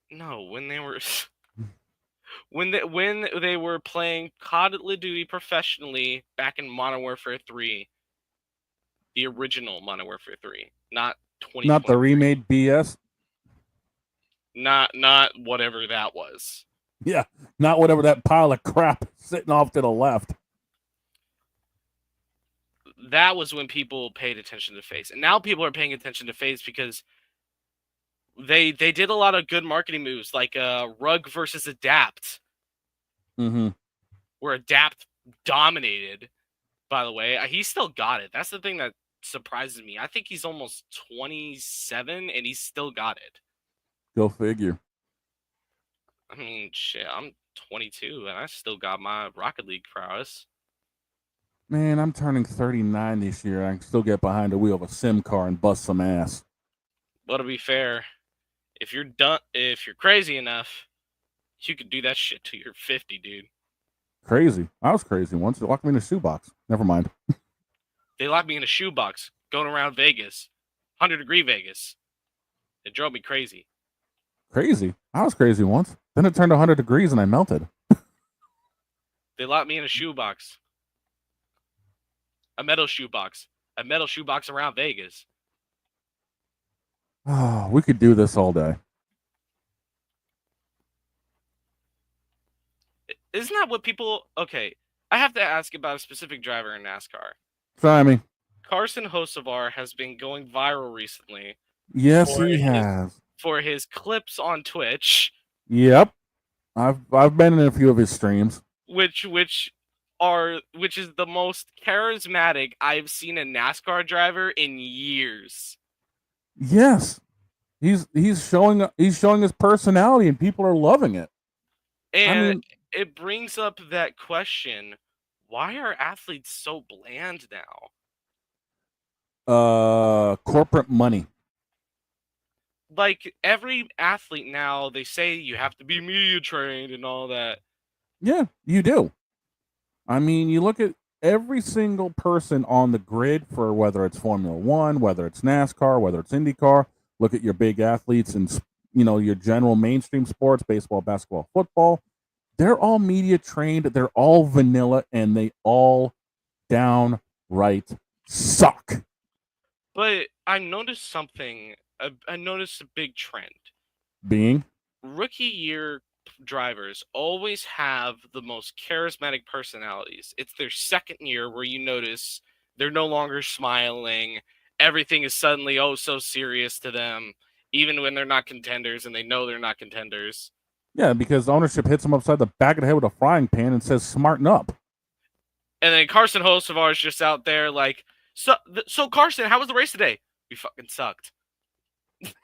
No, when they were when they were playing Call of Duty professionally back in Modern Warfare 3. The original Modern Warfare 3, not 20. Not the remade BS. Not whatever that was. Yeah, not whatever that pile of crap sitting off to the left. That was when people paid attention to FaZe, and now people are paying attention to FaZe because they did a lot of good marketing moves, like Rug versus Adapt, where Adapt dominated. By the way, he still got it. That's the thing that surprises me. I think he's almost 27 and he's still got it. Go figure. I mean, shit, I'm 22 and I still got my Rocket League prowess. Man, I'm turning 39 this year. I can still get behind the wheel of a sim car and bust some ass. But to be fair, if you're crazy enough, you could do that shit till you're 50, dude. Crazy. I was crazy once. They locked me in a shoebox. Never mind. They locked me in a shoebox going around Vegas, 100-degree Vegas. It drove me crazy. Crazy? I was crazy once. Then it turned 100 degrees and I melted. They locked me in a shoebox. A metal shoebox around Vegas. Oh, we could do this all day. Isn't that what people... Okay, I have to ask about a specific driver in NASCAR. Try me. Carson Hocevar has been going viral recently. Yes, he has. For his clips on Twitch. Yep. I've been in a few of his streams. Which is the most charismatic I've seen a NASCAR driver in years. Yes. He's showing his personality and people are loving it. And it brings up that question, why are athletes so bland now? Corporate money. Like every athlete now, they say you have to be media trained and all that. Yeah, you do. I mean, you look at every single person on the grid for whether it's Formula One, whether it's NASCAR, whether it's IndyCar. Look at your big athletes and, your general mainstream sports, baseball, basketball, football. They're all media trained. They're all vanilla, and they all downright suck. But I noticed something. I noticed a big trend. Being? Rookie year drivers always have the most charismatic personalities. It's their second year where you notice they're no longer smiling. Everything is suddenly so serious to them, even when they're not contenders and they know they're not contenders. Yeah, because ownership hits them upside the back of the head with a frying pan and says, smarten up. And then Carson Hocevar is just out there like, so Carson, how was the race today? We fucking sucked.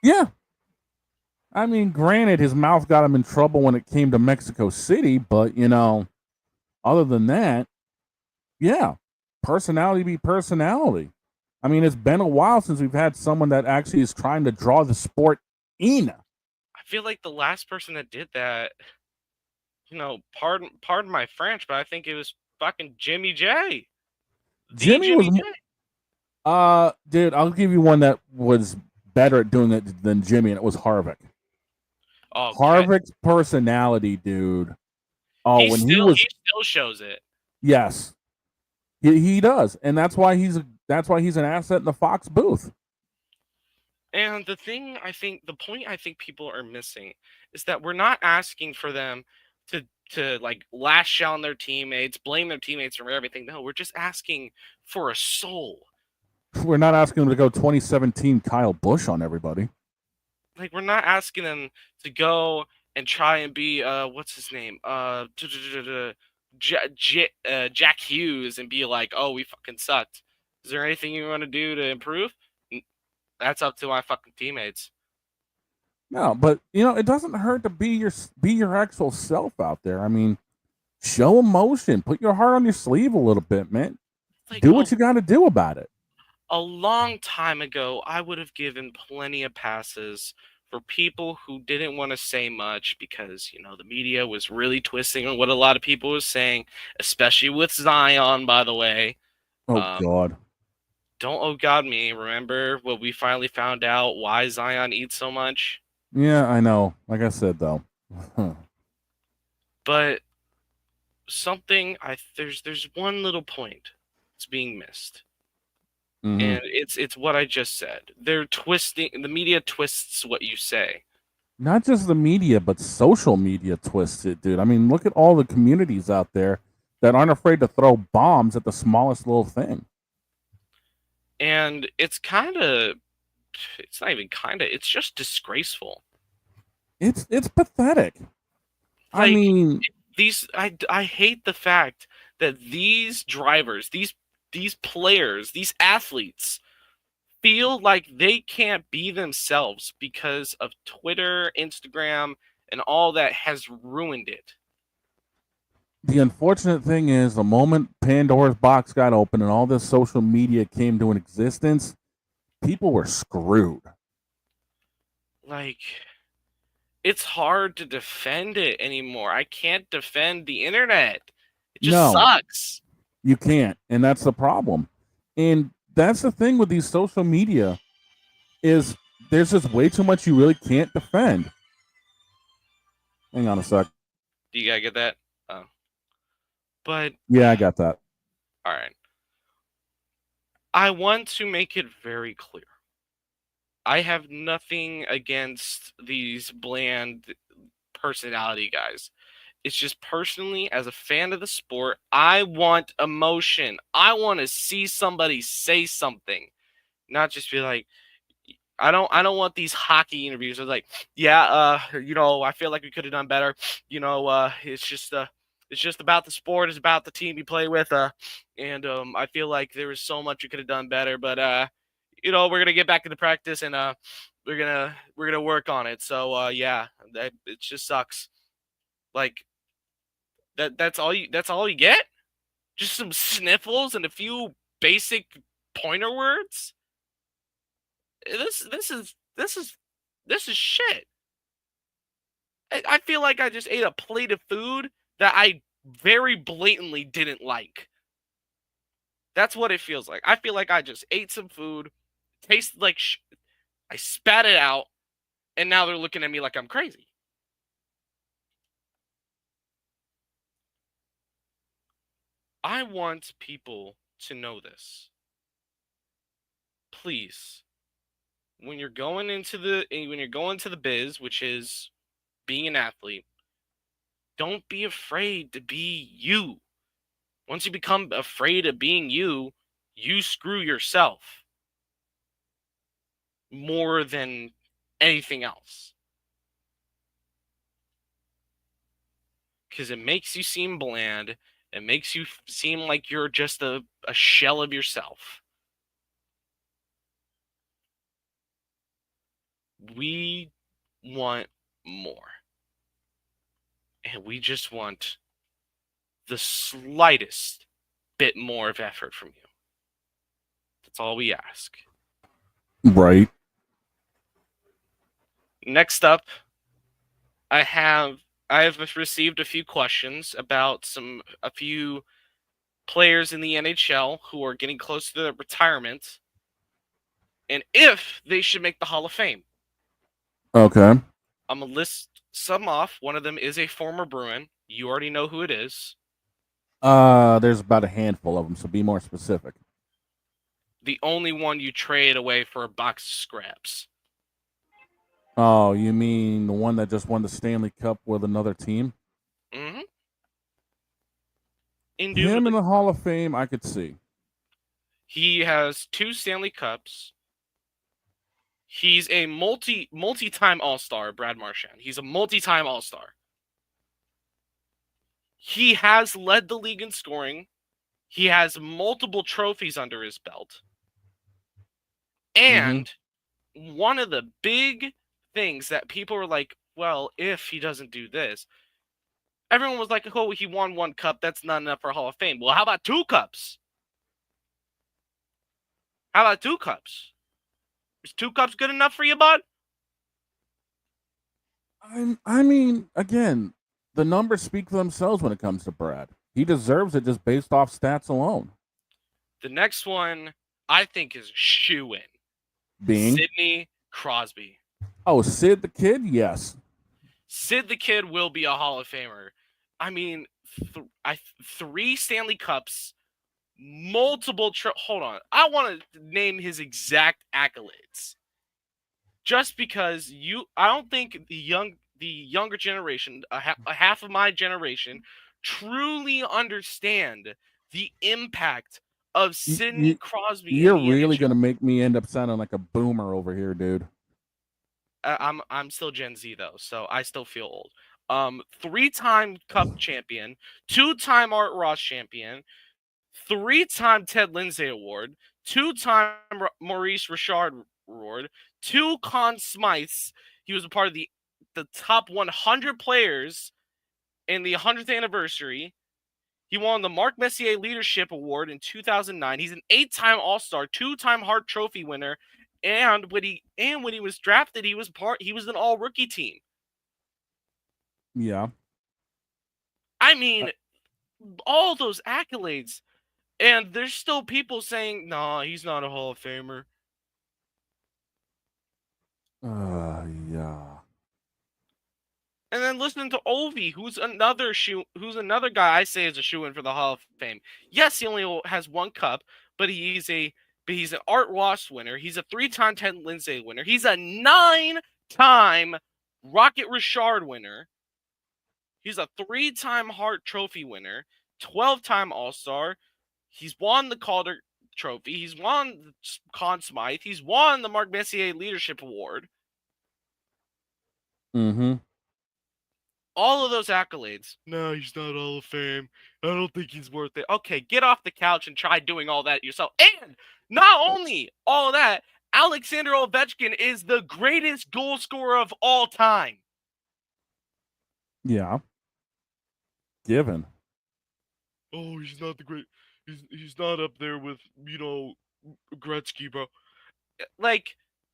Yeah. I mean, granted, his mouth got him in trouble when it came to Mexico City, but, other than that, yeah, personality be personality. I mean, it's been a while since we've had someone that actually is trying to draw the sport in. I feel like the last person that did that, pardon my French, but I think it was fucking Jimmy J. Jimmy Dude, I'll give you one that was better at doing it than Jimmy, and it was Harvick. Okay. Harvick's personality, dude. Oh, He when he still was he still shows it. yes, he does, and that's why he's an asset in the Fox booth. And the point I think people are missing is that we're not asking for them to like lash out on their teammates, blame their teammates for everything. No, we're just asking for a soul. We're not asking him to go 2017 Kyle Busch on everybody. Like we're not asking them to go and try and be what's his name? Jack Hughes and be like, "Oh, we fucking sucked." Is there anything you want to do to improve? That's up to my fucking teammates. No, but it doesn't hurt to be your actual self out there. I mean, show emotion, put your heart on your sleeve a little bit, man. Like, Do what you got to do about it. A long time ago, I would have given plenty of passes for people who didn't want to say much because, the media was really twisting on what a lot of people were saying, especially with Zion, by the way. Oh, God. Don't oh God me. Remember when we finally found out why Zion eats so much? Yeah, I know. Like I said, though. But there's one little point that's being missed. Mhm. And it's what I just said. They're twisting. The media twists what you say. Not just the media, but social media twists it, dude. I mean, look at all the communities out there that aren't afraid to throw bombs at the smallest little thing. And it's not even it's just disgraceful. It's pathetic. I mean, I hate the fact that these drivers, these players, these athletes feel like they can't be themselves because of Twitter, Instagram, and all that has ruined it. the unfortunate thing is the moment Pandora's box got open and all this social media came to an existence, people were screwed. Like, it's hard to defend it anymore. I can't defend the internet. It just sucks. You can't, and that's the problem. And that's the thing with these social media is there's just way too much you really can't defend. Hang on a sec. Do you gotta get that? But yeah, I got that. All right. I want to make it very clear. I have nothing against these bland personality guys. It's just personally, as a fan of the sport, I want emotion. I want to see somebody say something, not just be like, I don't want these hockey interviews. It's like, yeah, I feel like we could have done better. It's just about the sport. It's about the team you play with. And I feel like there was so much we could have done better. But we're gonna get back into practice and we're gonna work on it. So yeah, it just sucks. Like that's all you get? Just some sniffles and a few basic pointer words? This is shit. I feel like I just ate a plate of food that I very blatantly didn't like. That's what it feels like. I feel like I just ate some food, tasted like I spat it out, and now they're looking at me like I'm crazy. I want people to know this. Please, when you're going into the biz, which is being an athlete, don't be afraid to be you. Once you become afraid of being you, you screw yourself more than anything else. Because it makes you seem bland. It makes you seem like you're just a shell of yourself. We want more. And we just want the slightest bit more of effort from you. That's all we ask. Right. Next up, I have received a few questions about a few players in the NHL who are getting close to their retirement. and if they should make the Hall of Fame. Okay. I'm going to list some off. One of them is a former Bruin. You already know who it is. There's about a handful of them, so be more specific. The only one you trade away for a box of scraps. Oh, you mean the one that just won the Stanley Cup with another team? Mm-hmm. Him in the Hall of Fame, I could see. He has 2 Stanley Cups. He's a multi-time All-Star, Brad Marchand. He's a multi-time All-Star. He has led the league in scoring. He has multiple trophies under his belt. And one of the big things that people are like, well, if he doesn't do this, everyone was like, oh, he won 1 cup. That's not enough for Hall of Fame. Well, how about 2 cups? How about 2 cups? Is 2 cups good enough for you, bud? I mean, again, the numbers speak for themselves when it comes to Brad. He deserves it just based off stats alone. The next one, I think, is shoo-in. Being Sidney Crosby. Oh, Sid the Kid? Yes. Sid the Kid will be a Hall of Famer. I mean, 3 Stanley Cups, multiple hold on. I want to name his exact accolades. Just because I don't think the younger generation, a half of my generation, truly understand the impact of Sidney Crosby. You're really gonna make me end up sounding like a boomer over here, dude. I'm still Gen Z though, so I still feel old. 3-time Cup champion, 2-time Art Ross champion, 3-time Ted Lindsay Award, 2-time Maurice Richard Award, 2 Conn Smythes. He was a part of the top 100 players in the 100th anniversary. He won the Marc Messier Leadership Award in 2009. He's an 8-time All-Star, 2-time Hart Trophy winner, and when he was drafted, he was an all-rookie team. Yeah. I mean, all those accolades, and there's still people saying, "Nah, he's not a Hall of Famer." Yeah. And then listening to Ovi, who's another guy I say is a shoo-in for the Hall of Fame. Yes, he only has 1 cup, but he's an Art Ross winner. He's a 3-time Ted Lindsay winner. He's a 9-time Rocket Richard winner. He's a 3-time Hart Trophy winner, 12-time All-Star. He's won the Calder Trophy. He's won the Conn Smythe. He's won the Marc Messier Leadership Award. Mm-hmm. All of those accolades. No, he's not Hall of Fame. I don't think he's worth it. Okay, get off the couch and try doing all that yourself. And not only all of that, Alexander Ovechkin is the greatest goal scorer of all time. Yeah. Given. Oh, he's not the great. He's not up there with, Gretzky, bro. Like,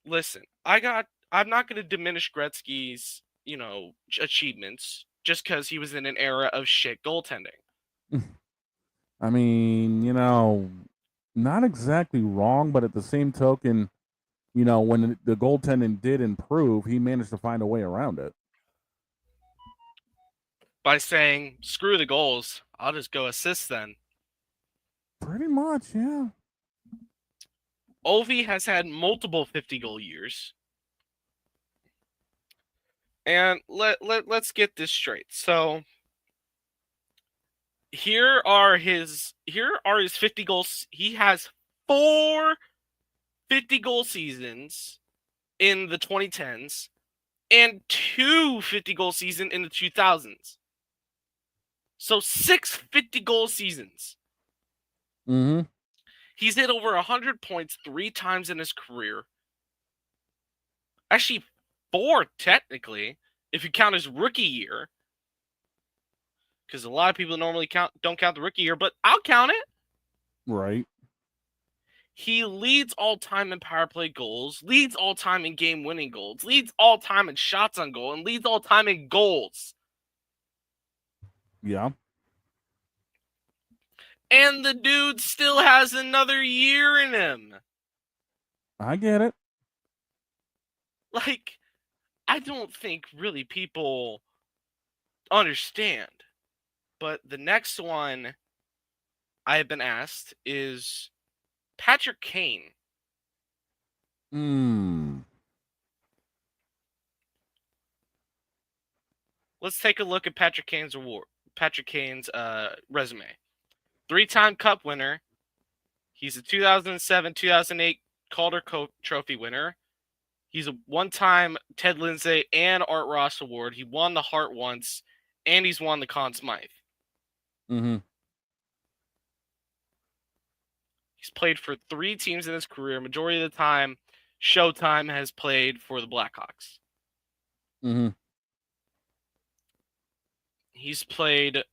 listen, I'm not going to diminish Gretzky's, achievements just because he was in an era of shit goaltending. I mean, not exactly wrong, but at the same token, when the goaltending did improve, he managed to find a way around it. By saying, screw the goals, I'll just go assist then. Pretty much, yeah. Ovi has had multiple 50-goal years. And let's get this straight. So here are his 50 goals. He has 4 50-goal seasons in the 2010s and 2 50-goal seasons in the 2000s. So 6 50-goal seasons. Mm-hmm. He's hit over 100 points 3 times in his career. Actually, 4 technically, if you count his rookie year. Because a lot of people normally don't count the rookie year, but I'll count it. Right. He leads all time in power play goals, leads all time in game winning goals, leads all time in shots on goal, and leads all time in goals. Yeah. And the dude still has another year in him. I get it. Like, I don't think really people understand. But the next one I have been asked is Patrick Kane. Let's take a look at Patrick Kane's resume. 3-time Cup winner. He's a 2007, 2008 Calder Trophy winner. He's a 1-time Ted Lindsay and Art Ross Award. He won the Hart once, and he's won the Conn Smythe. Mm-hmm. He's played for 3 teams in his career. Majority of the time, Showtime has played for the Blackhawks. Mm-hmm. He's played,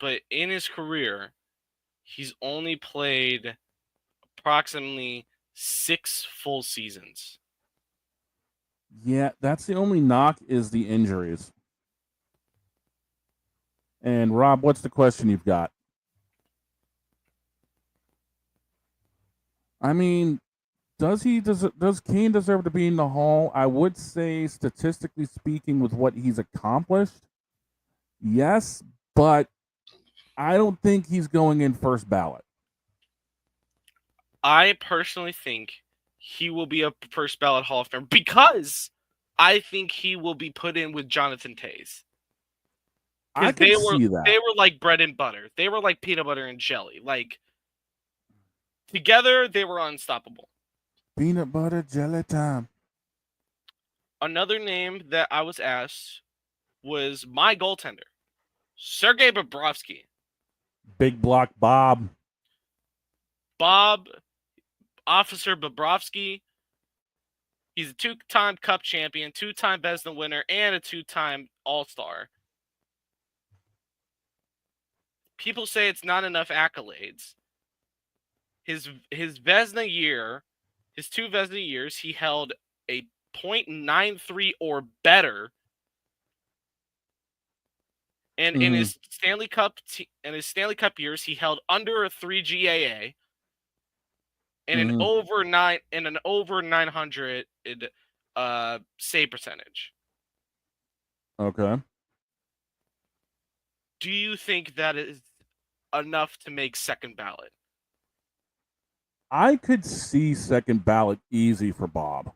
but in his career, he's only played approximately 6 full seasons. Yeah, that's the only knock is the injuries. And Rob, what's the question you've got? I mean, does Kane deserve to be in the Hall? I would say, statistically speaking, with what he's accomplished, yes, but I don't think he's going in first ballot. I personally think he will be a first ballot Hall of Famer because I think he will be put in with Jonathan Toews. I can see that. They were like bread and butter. They were like peanut butter and jelly. Like, together, they were unstoppable. Peanut butter jelly time. Another name that I was asked was my goaltender, Sergei Bobrovsky. Big block Bob. Officer Bobrovsky. He's a 2-time Cup champion, 2-time Vezina winner, and a 2-time All-Star. People say it's not enough accolades. His Vezina year, his 2 Vezina years, he held a .93 or better. And in his Stanley Cup years, he held under a 3 GAA and an over 900 save percentage. Okay. Do you think that is enough to make second ballot? I could see second ballot easy for Bob.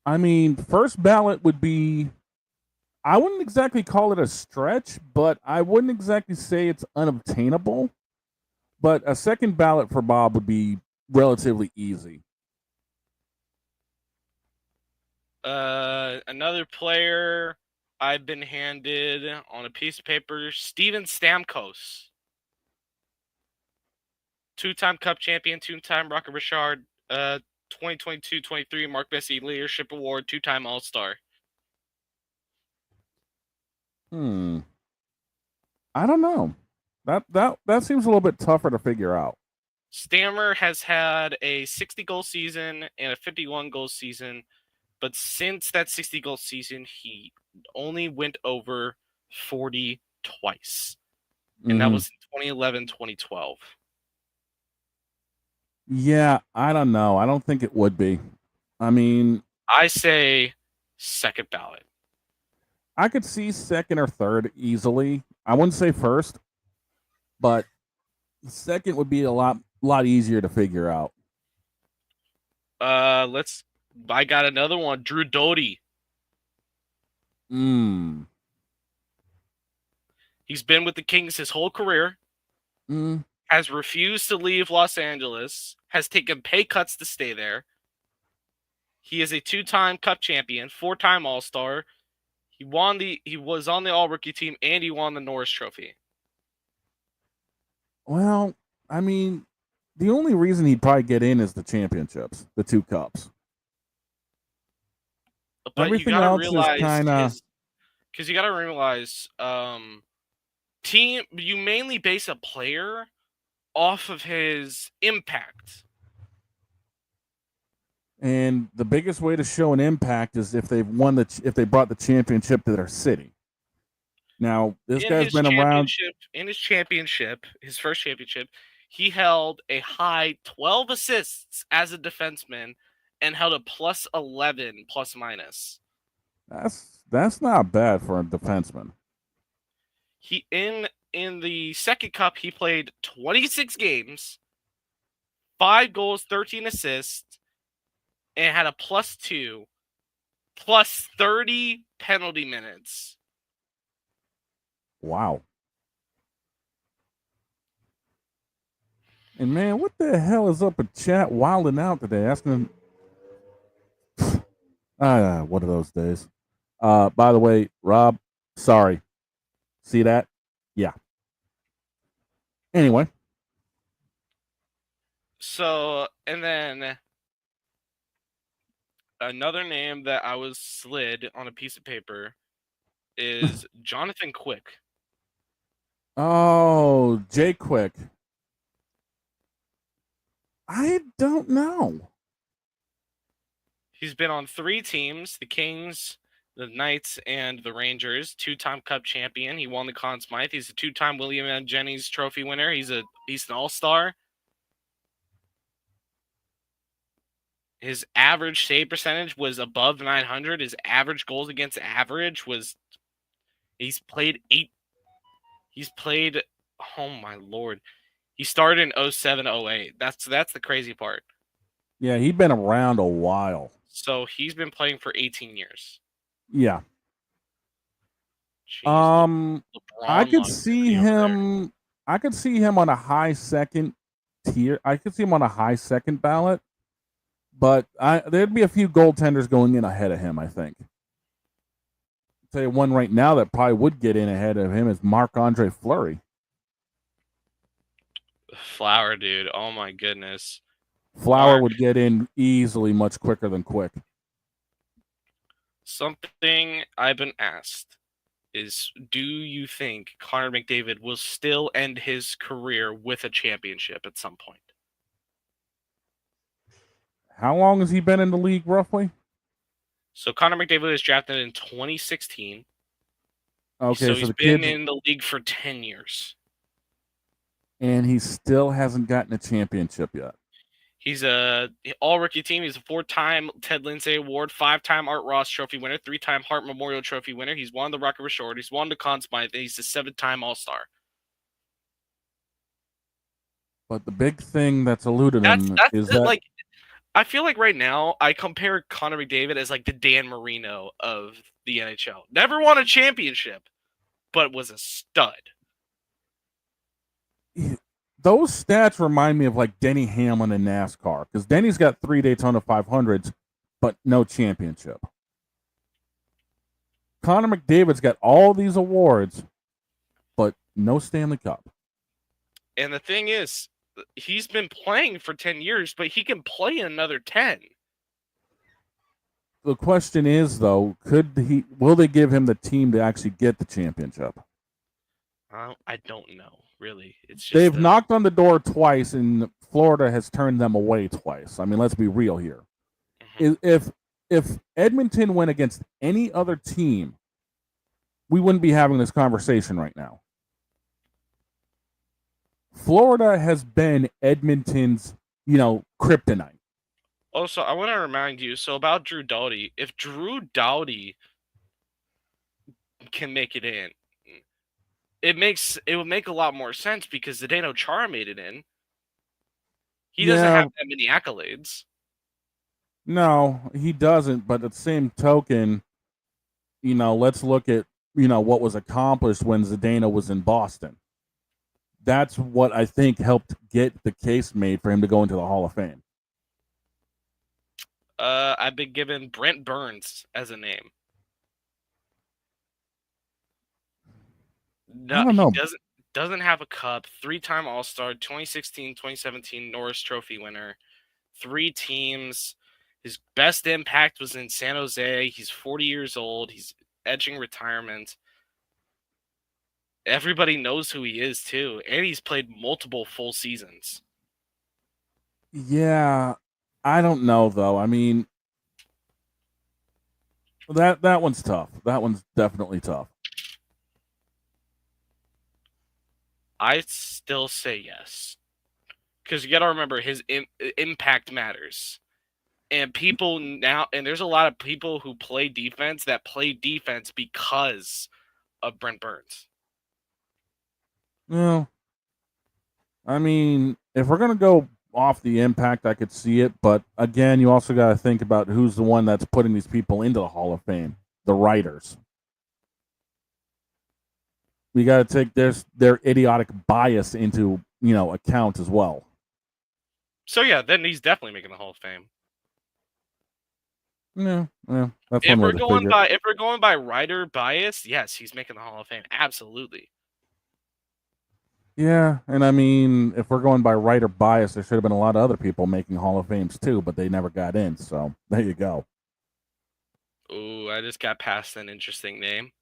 I mean, first ballot would be, I wouldn't exactly call it a stretch, but I wouldn't exactly say it's unobtainable. But a second ballot for Bob would be relatively easy. Another player I've been handed on a piece of paper, Steven Stamkos. 2-time Cup champion, 2-time Rocket Richard, 2022-23 Mark Messier Leadership Award, 2-time All-Star. I don't know. That seems a little bit tougher to figure out. Stammer has had a 60-goal season and a 51-goal season, but since that 60-goal season, he only went over 40 twice. And that was in 2011-2012. Yeah, I don't know. I don't think it would be. I mean, I say second ballot. I could see second or third easily. I wouldn't say first, but second would be a lot easier to figure out. I got another one. Drew Doughty. He's been with the Kings his whole career. Has refused to leave Los Angeles. Has taken pay cuts to stay there. He is a 2-time Cup champion, 4-time All-Star. He was on the All-Rookie team, and he won the Norris Trophy. Well, I mean, the only reason he'd probably get in is the championships, the 2 cups. But everything else is kind of, because you got to realize, you mainly base a player off of his impact. And the biggest way to show an impact is if they've if they brought the championship to their city. Now, this guy's been around. In his championship, his first championship, He held a high 12 assists as a defenseman and held a plus 11 plus minus. That's not bad for a defenseman. He in the second cup he played 26 games, 5 goals, 13 assists, and had a plus 2 plus 30 penalty minutes. Wow. And man, what the hell is up with chat wilding out today? Asking one of those days. By the way, Rob, sorry. See that? Yeah. Anyway. So, and then another name that I was slid on a piece of paper is Jonathan Quick. Oh, Jay Quick. I don't know. He's been on 3 teams, the Kings, the Knights, and the Rangers. 2-time Cup champion. He won the Conn Smythe. He's a 2-time William and Jennings Trophy winner. He's an All-Star. His average save percentage was above 900. His average goals against average was he's played, oh my lord. He started in 07-08. That's the crazy part. Yeah, he's been around a while. So he's been playing for 18 years. Yeah. Jeez, I could see him. I could see him on a high second tier. I could see him on a high second ballot, but there'd be a few goaltenders going in ahead of him. I think. I'll tell you one right now that probably would get in ahead of him is Marc-Andre Fleury. Flower, dude. Oh my goodness. Flower would get in easily, much quicker than Quick. Something I've been asked is, do you think Connor McDavid will still end his career with a championship at some point? How long has he been in the league, roughly? So Connor McDavid was drafted in 2016. Okay, so he's been in the league for 10 years. And he still hasn't gotten a championship yet. He's a all-rookie team. He's a 4-time Ted Lindsay Award, 5-time Art Ross Trophy winner, 3-time Hart Memorial Trophy winner. He's won the Rocket Richard. He's won the Conn Smythe. He's a 7-time All-Star. But the big thing that's eluded him is that, like, I feel like right now I compare Connor McDavid as like the Dan Marino of the NHL. Never won a championship, but was a stud. Those stats remind me of like Denny Hamlin in NASCAR, because Denny's got 3 Daytona 500s, but no championship. Connor McDavid's got all these awards, but no Stanley Cup. And the thing is, he's been playing for 10 years, but he can play another 10. The question is, though, will they give him the team to actually get the championship? I don't know, really. It's just They've knocked on the door twice, and Florida has turned them away twice. I mean, let's be real here. Mm-hmm. If Edmonton went against any other team, we wouldn't be having this conversation right now. Florida has been Edmonton's, kryptonite. Also, I want to remind you, about Drew Doughty. If Drew Doughty can make it in, it would make a lot more sense because Zdeno Chara made it in. He doesn't have that many accolades. No, he doesn't. But at the same token, let's look at, what was accomplished when Zdeno was in Boston. That's what I think helped get the case made for him to go into the Hall of Fame. I've been given Brent Burns as a name. No, I don't know. He doesn't have a cup. 3-time All-Star, 2016, 2017 Norris Trophy winner. 3 teams. His best impact was in San Jose. He's 40 years old. He's edging retirement. Everybody knows who he is, too. And he's played multiple full seasons. Yeah, I don't know, though. I mean, that one's tough. That one's definitely tough. I still say yes. because you got to remember his impact matters. And people now, and there's a lot of people who play defense that play defense because of Brent Burns. Well, I mean, if we're gonna go off the impact, I could see it, but again, you also got to think about who's the one that's putting these people into the Hall of Fame, the writers. We got to take their idiotic bias into account as well. So yeah, then he's definitely making the Hall of Fame. Yeah, that's If one way we're to going figure by it. if we're going by writer bias, yes, he's making the Hall of Fame. Absolutely. Yeah, and I mean, if we're going by writer bias, there should have been a lot of other people making Hall of Fames too, but they never got in. So there you go. Ooh, I just got past an interesting name.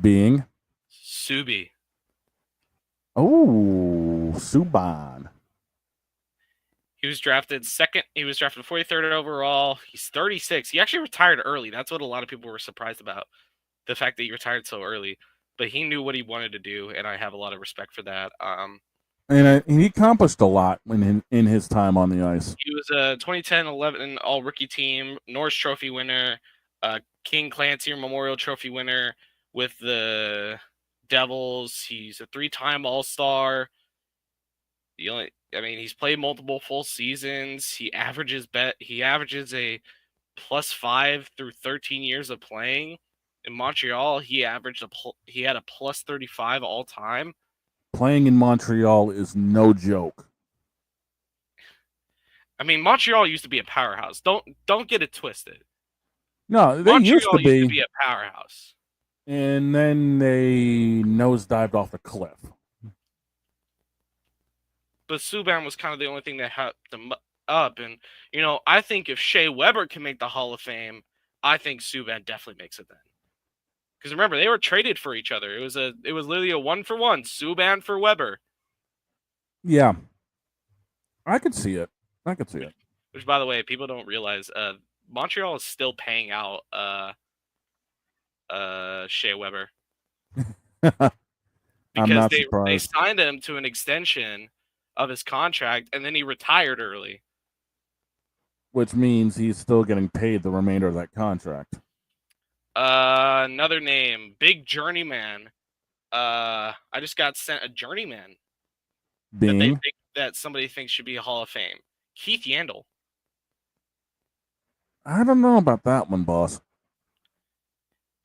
Being Subi. Oh, Subban. He was drafted second. He was drafted 43rd overall. He's 36. He actually retired early. That's what a lot of people were surprised about, the fact that he retired so early. But he knew what he wanted to do, and I have a lot of respect for that. And he accomplished a lot in his time on the ice. He was a 2010-11 All-Rookie Team, Norris Trophy winner, King Clancy Memorial Trophy winner with the Devils. He's a 3-time All-Star. He's played multiple full seasons. He averages a +5 through 13 years of playing. In Montreal, he had a +35 all time. Playing in Montreal is no joke. I mean, Montreal used to be a powerhouse. Don't get it twisted. No, they Montreal used to be a powerhouse. And then they nosedived off the cliff. But Subban was kind of the only thing that helped them up. And, I think if Shea Weber can make the Hall of Fame, I think Subban definitely makes it then. Because remember, they were traded for each other. It was literally a 1-for-1, Subban for Weber. Yeah. I could see it. Which, by the way, people don't realize, Montreal is still paying out Shea Weber. I'm not they surprised. signed him to an extension of his contract, and then he retired early. Which means he's still getting paid the remainder of that contract. Another name, Big Journeyman. I just got sent a journeyman Being that somebody thinks should be a Hall of Fame. Keith Yandel. I don't know about that one, boss.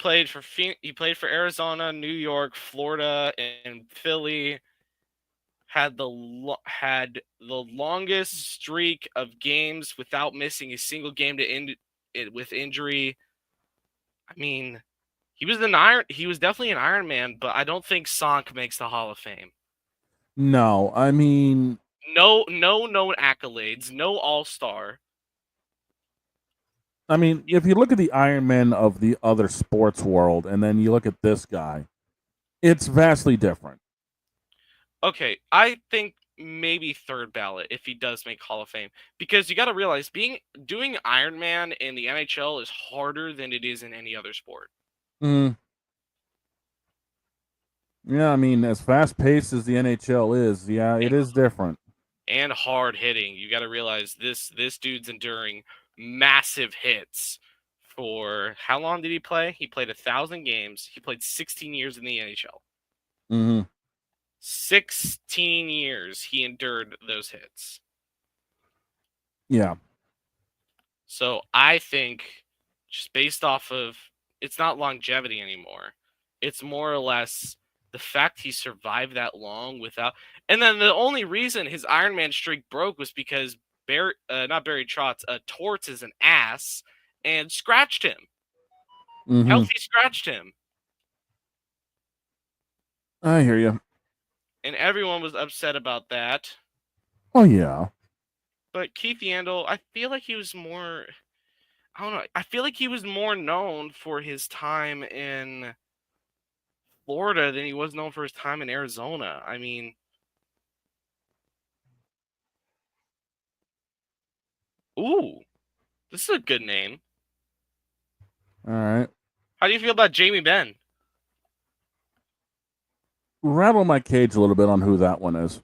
He played for Arizona, New York, Florida, and Philly. Had the longest streak of games without missing a single game to end it with injury. I mean, he was definitely an Iron Man, but I don't think Sonk makes the Hall of Fame. No, I mean, no known accolades, no All-Star. I mean, if you look at the Iron Man of the other sports world, and then you look at this guy, it's vastly different. Okay, I think maybe third ballot if he does make Hall of Fame, because you got to realize doing Iron Man in the NHL is harder than it is in any other sport. Yeah, I mean, as fast paced as the NHL is, yeah, it is different. And hard hitting. You got to realize this dude's enduring massive hits for how long did he play? He played 1,000 games. He played 16 years in the NHL. 16 years he endured those hits. Yeah. So I think just based off of, it's not longevity anymore. It's more or less the fact he survived that long without, and then the only reason his Iron Man streak broke was because Torts is an ass and scratched him. Healthy scratched him. I hear you. And everyone was upset about that. Oh, yeah. But Keith Yandel, I feel like he was more, I don't know, I feel like he was more known for his time in Florida than he was known for his time in Arizona. I mean, ooh, this is a good name. All right. How do you feel about Jamie Benn? Rattle my cage a little bit on who that one is.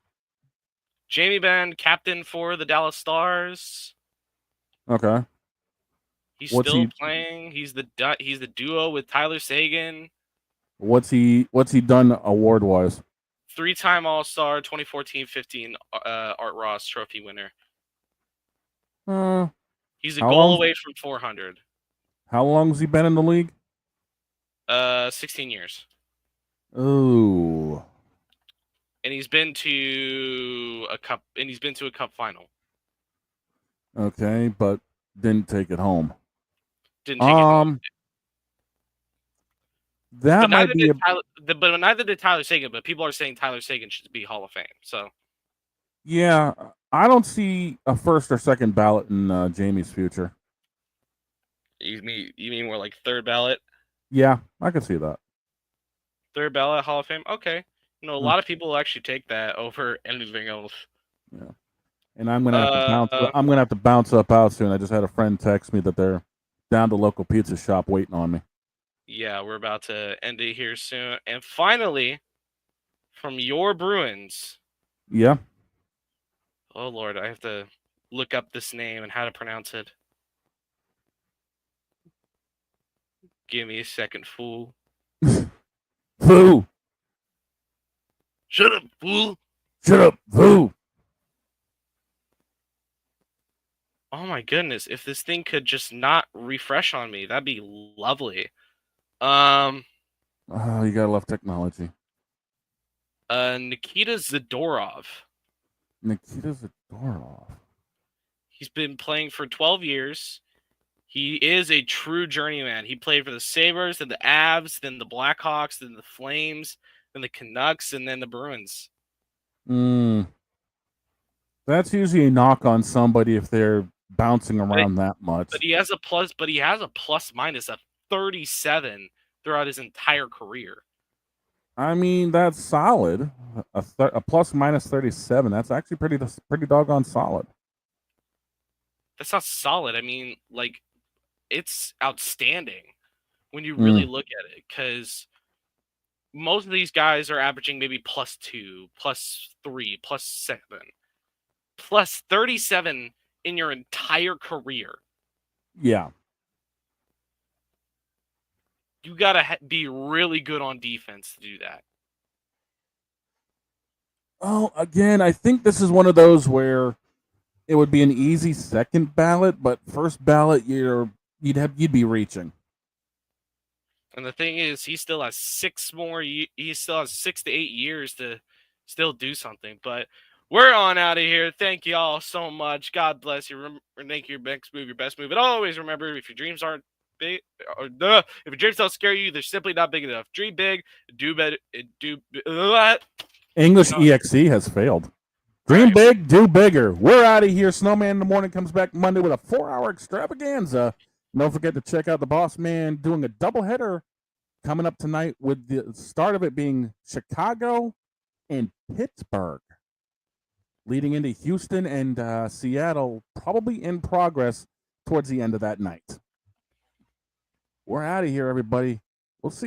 Jamie Benn, captain for the Dallas Stars. Okay. He's What's still he? playing. He's the duo with Tyler Sagan. What's he done award wise? 3-time All-Star, 2014-15 Art Ross Trophy winner. He's a How goal long? away from 400. How long has he been in the league? 16 years. Ooh. And he's been to a cup. And he's been to a cup final. Okay, but didn't take it home. Didn't take it home. That But might be. neither did Tyler Sagan. But people are saying Tyler Sagan should be Hall of Fame. So. Yeah, I don't see a first or second ballot in Jamie's future. You mean more like third ballot? Yeah, I can see that. Third ballot Hall of Fame. Okay. A lot of people will actually take that over anything else. Yeah. And I'm gonna have to bounce. I'm gonna have to bounce up out soon. I just had a friend text me that they're down to local pizza shop waiting on me. Yeah, we're about to end it here soon. And finally, from your Bruins. Yeah. Oh Lord, I have to look up this name and how to pronounce it. Give me a second, fool. Foo. Shut up, fool. Shut up, foo. Oh my goodness, if this thing could just not refresh on me, that'd be lovely. Oh, you gotta love technology. Nikita Zadorov. Nikita Zadorov. He's been playing for 12 years. He is a true journeyman. He played for the Sabres, then the Avs, then the Blackhawks, then the Flames, then the Canucks, and then the Bruins. That's usually a knock on somebody if they're bouncing around that much. But he has a plus minus of 37 throughout his entire career. I mean, that's solid. A plus minus 37. That's actually pretty doggone solid. That's not solid. I mean, like, it's outstanding when you really look at it, because most of these guys are averaging maybe +2, +3, +7, +37 in your entire career. Yeah. You gotta be really good on defense to do that. Oh, again, I think this is one of those where it would be an easy second ballot, but first ballot you'd be reaching. And the thing is, he still has 6 to 8 years to still do something. But we're on out of here. Thank you all so much. God bless you. Make your next move your best move. And always remember, if your dreams aren't big, if your dreams don't scare you, they're simply not big enough. Dream big, do better, English EXE has failed. Dream big, do bigger. We're out of here. Snowman in the Morning comes back Monday with a 4-hour extravaganza. Don't forget to check out the Boss Man doing a doubleheader coming up tonight, with the start of it being Chicago and Pittsburgh, leading into Houston and Seattle, probably in progress towards the end of that night. We're out of here, everybody. We'll see you.